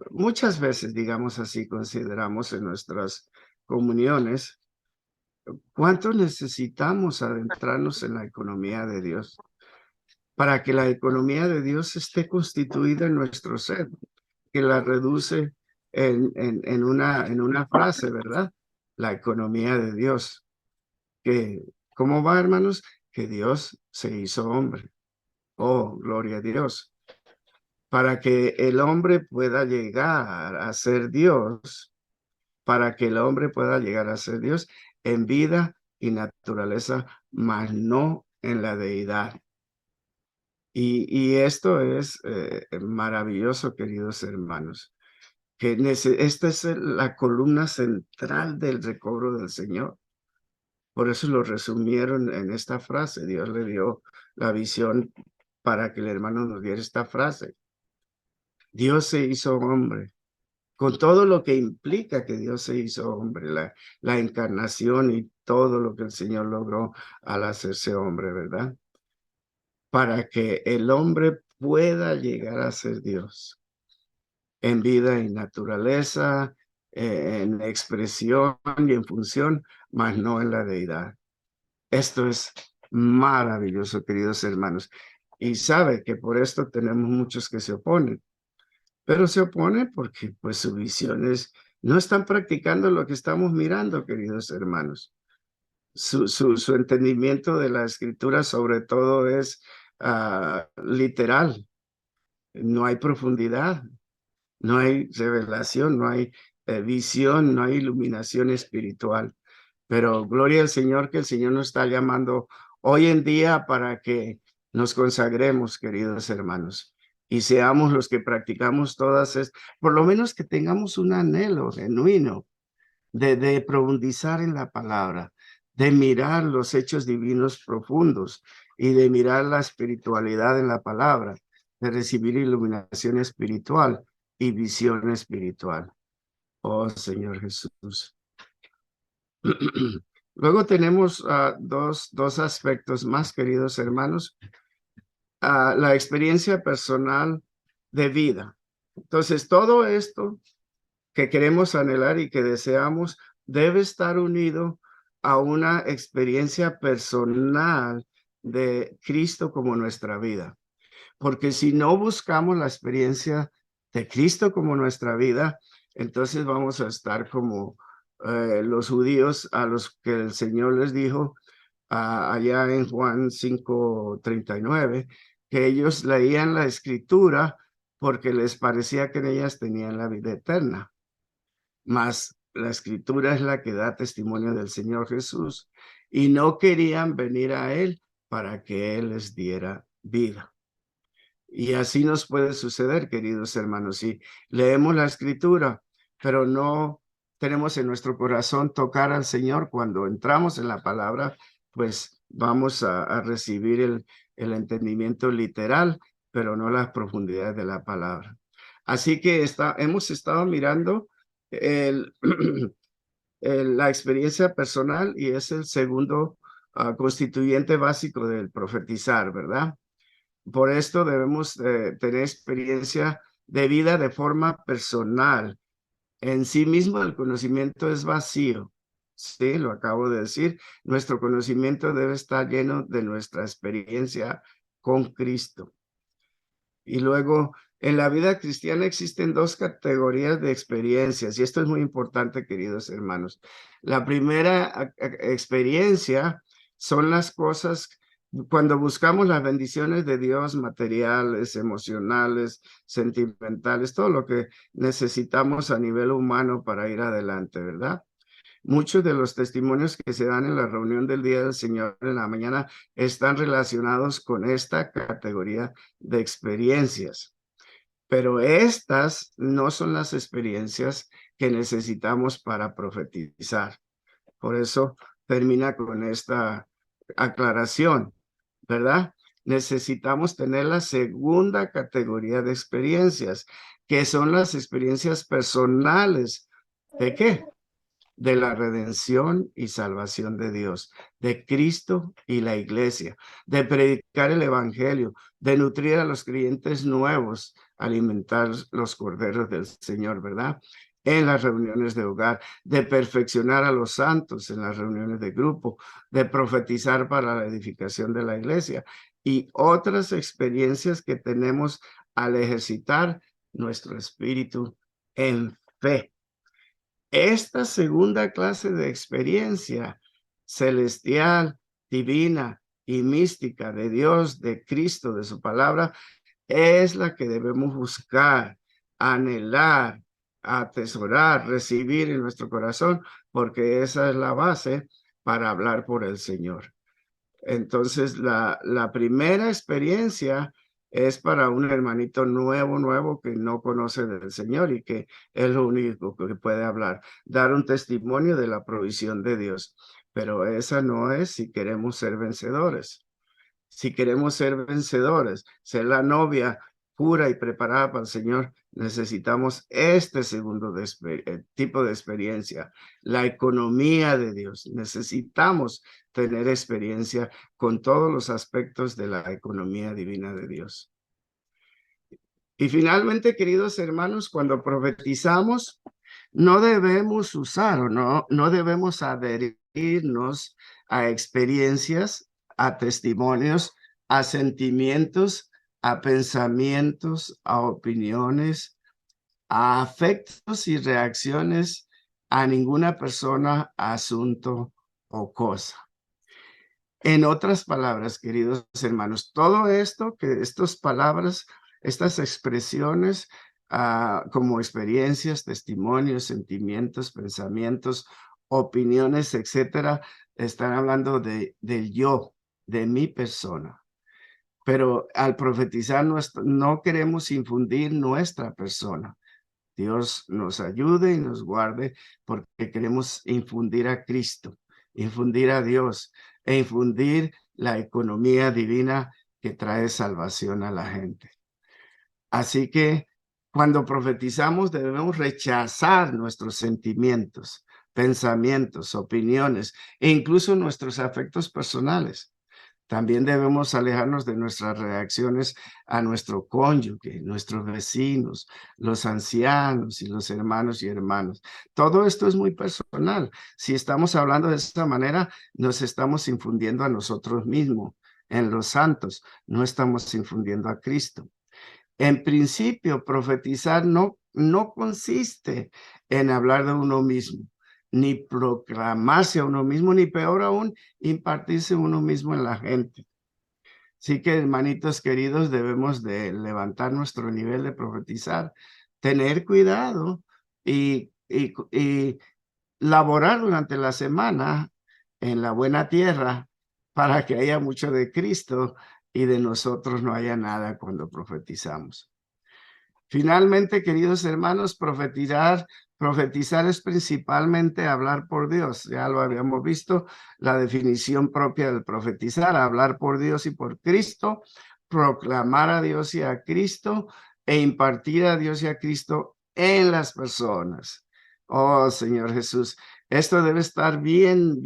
muchas veces, digamos así, consideramos en nuestras comuniones, ¿cuánto necesitamos adentrarnos en la economía de Dios para que la economía de Dios esté constituida en nuestro ser? Que la reduce en una frase, ¿verdad? La economía de Dios. Que, ¿cómo va, hermanos? Que Dios se hizo hombre. Oh, gloria a Dios. Para que el hombre pueda llegar a ser Dios, para que el hombre pueda llegar a ser Dios en vida y naturaleza, mas no en la deidad. Y esto es maravilloso, queridos hermanos, que esta es la columna central del recobro del Señor. Por eso lo resumieron en esta frase. Dios le dio la visión para que el hermano nos diera esta frase. Dios se hizo hombre, con todo lo que implica que Dios se hizo hombre, la encarnación y todo lo que el Señor logró al hacerse hombre, ¿verdad? Para que el hombre pueda llegar a ser Dios en vida y naturaleza, en expresión y en función, mas no en la deidad. Esto es maravilloso, queridos hermanos. Y sabe que por esto tenemos muchos que se oponen, pero se oponen porque pues sus visiones no están practicando lo que estamos mirando, queridos hermanos. Su entendimiento de la escritura sobre todo es literal. No hay profundidad, no hay revelación, no hay visión, no hay iluminación espiritual. Pero gloria al Señor, que el Señor nos está llamando hoy en día para que nos consagremos, queridos hermanos, y seamos los que practicamos todas por lo menos que tengamos un anhelo genuino de profundizar en la palabra, de mirar los hechos divinos profundos y de mirar la espiritualidad en la palabra, de recibir iluminación espiritual y visión espiritual. Oh, Señor Jesús. Luego tenemos dos aspectos más, queridos hermanos. La experiencia personal de vida. Entonces, todo esto que queremos anhelar y que deseamos debe estar unido a una experiencia personal de Cristo como nuestra vida. Porque si no buscamos la experiencia de Cristo como nuestra vida, entonces vamos a estar como los judíos a los que el Señor les dijo allá en Juan 5:39, que ellos leían la escritura porque les parecía que en ellas tenían la vida eterna. Mas la escritura es la que da testimonio del Señor Jesús y no querían venir a Él para que Él les diera vida. Y así nos puede suceder, queridos hermanos, si leemos la escritura, pero no tenemos en nuestro corazón tocar al Señor cuando entramos en la palabra, pues vamos a recibir el entendimiento literal, pero no las profundidades de la palabra. Así que hemos estado mirando la experiencia personal y es el segundo constituyente básico del profetizar, ¿verdad? Por esto debemos tener experiencia de vida de forma personal. En sí mismo el conocimiento es vacío. Sí, lo acabo de decir. Nuestro conocimiento debe estar lleno de nuestra experiencia con Cristo. Y luego, en la vida cristiana existen dos categorías de experiencias, y esto es muy importante, queridos hermanos. La primera experiencia son las cosas cuando buscamos las bendiciones de Dios, materiales, emocionales, sentimentales, todo lo que necesitamos a nivel humano para ir adelante, ¿verdad? Muchos de los testimonios que se dan en la reunión del Día del Señor en la mañana están relacionados con esta categoría de experiencias. Pero estas no son las experiencias que necesitamos para profetizar. Por eso termina con esta aclaración, ¿verdad? Necesitamos tener la segunda categoría de experiencias, que son las experiencias personales. ¿De qué? De la redención y salvación de Dios, de Cristo y la iglesia, de predicar el evangelio, de nutrir a los creyentes nuevos, alimentar los corderos del Señor, ¿verdad? En las reuniones de hogar, de perfeccionar a los santos en las reuniones de grupo, de profetizar para la edificación de la iglesia y otras experiencias que tenemos al ejercitar nuestro espíritu en fe. Esta segunda clase de experiencia celestial, divina y mística de Dios, de Cristo, de su palabra, es la que debemos buscar, anhelar, atesorar, recibir en nuestro corazón, porque esa es la base para hablar por el Señor. Entonces, la primera experiencia es para un hermanito nuevo que no conoce del Señor y que es lo único que puede hablar, dar un testimonio de la provisión de Dios. Pero esa no es si queremos ser vencedores. Si queremos ser vencedores, ser la novia pura y preparada para el Señor, necesitamos este segundo tipo de experiencia, la economía de Dios. Necesitamos tener experiencia con todos los aspectos de la economía divina de Dios. Y finalmente, queridos hermanos, cuando profetizamos, no debemos usar o no debemos adherirnos a experiencias, a testimonios, a sentimientos, a pensamientos, a opiniones, a afectos y reacciones a ninguna persona, asunto o cosa. En otras palabras, queridos hermanos, todo esto, que estas palabras, estas expresiones, como experiencias, testimonios, sentimientos, pensamientos, opiniones, etcétera, están hablando del yo, de mi persona. Pero al profetizar no queremos infundir nuestra persona. Dios nos ayude y nos guarde porque queremos infundir a Cristo, infundir a Dios e infundir la economía divina que trae salvación a la gente. Así que cuando profetizamos debemos rechazar nuestros sentimientos, pensamientos, opiniones e incluso nuestros afectos personales. También debemos alejarnos de nuestras reacciones a nuestro cónyuge, nuestros vecinos, los ancianos y los hermanos y hermanas. Todo esto es muy personal. Si estamos hablando de esta manera, nos estamos infundiendo a nosotros mismos. En los santos, no estamos infundiendo a Cristo. En principio, profetizar no consiste en hablar de uno mismo, ni proclamarse a uno mismo, ni peor aún, impartirse uno mismo en la gente. Así que, hermanitos queridos, debemos de levantar nuestro nivel de profetizar, tener cuidado y laborar durante la semana en la buena tierra para que haya mucho de Cristo y de nosotros no haya nada cuando profetizamos. Finalmente, queridos hermanos, profetizar es principalmente hablar por Dios. Ya lo habíamos visto, la definición propia del profetizar, hablar por Dios y por Cristo, proclamar a Dios y a Cristo e impartir a Dios y a Cristo en las personas. Oh, Señor Jesús, esto debe estar bien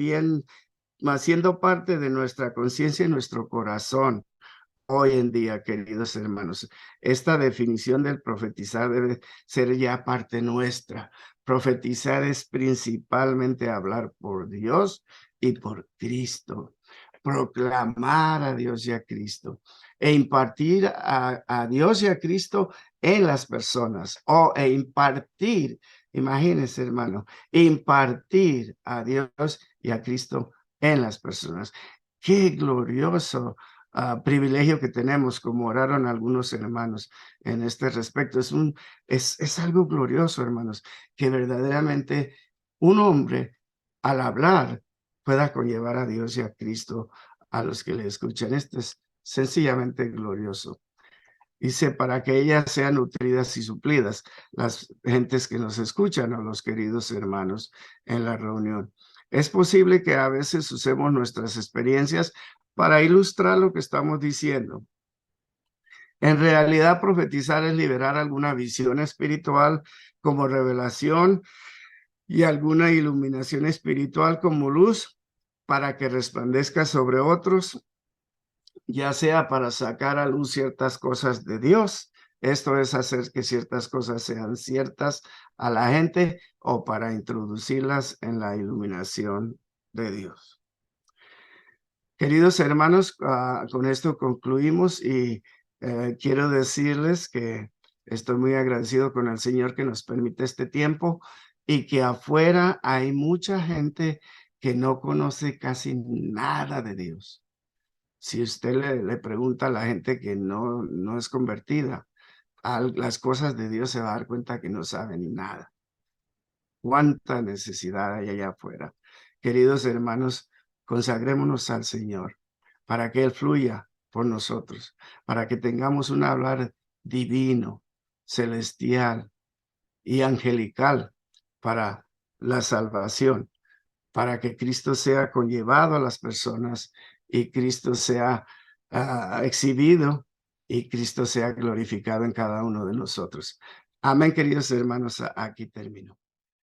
siendo parte de nuestra conciencia y nuestro corazón. Hoy en día, queridos hermanos, esta definición del profetizar debe ser ya parte nuestra. Profetizar es principalmente hablar por Dios y por Cristo, proclamar a Dios y a Cristo e impartir a Dios y a Cristo en las personas e impartir, imagínense hermano, impartir a Dios y a Cristo en las personas. Qué glorioso privilegio que tenemos, como oraron algunos hermanos en este respecto. Es algo glorioso, hermanos, que verdaderamente un hombre al hablar pueda conllevar a Dios y a Cristo a los que le escuchan. Esto es sencillamente glorioso. Dice, para que ellas sean nutridas y suplidas, las gentes que nos escuchan o los queridos hermanos en la reunión. Es posible que a veces usemos nuestras experiencias para ilustrar lo que estamos diciendo. En realidad, profetizar es liberar alguna visión espiritual como revelación y alguna iluminación espiritual como luz para que resplandezca sobre otros, ya sea para sacar a luz ciertas cosas de Dios. Esto es hacer que ciertas cosas sean ciertas a la gente o para introducirlas en la iluminación de Dios. Queridos hermanos, con esto concluimos y quiero decirles que estoy muy agradecido con el Señor que nos permite este tiempo y que afuera hay mucha gente que no conoce casi nada de Dios. Si usted le pregunta a la gente que no es convertida a las cosas de Dios, se va a dar cuenta que no saben nada. Cuánta necesidad hay allá afuera. Queridos hermanos, consagrémonos al Señor para que Él fluya por nosotros, para que tengamos un hablar divino, celestial y angelical para la salvación, para que Cristo sea conllevado a las personas y Cristo sea exhibido y Cristo sea glorificado en cada uno de nosotros. Amén, queridos hermanos, aquí termino.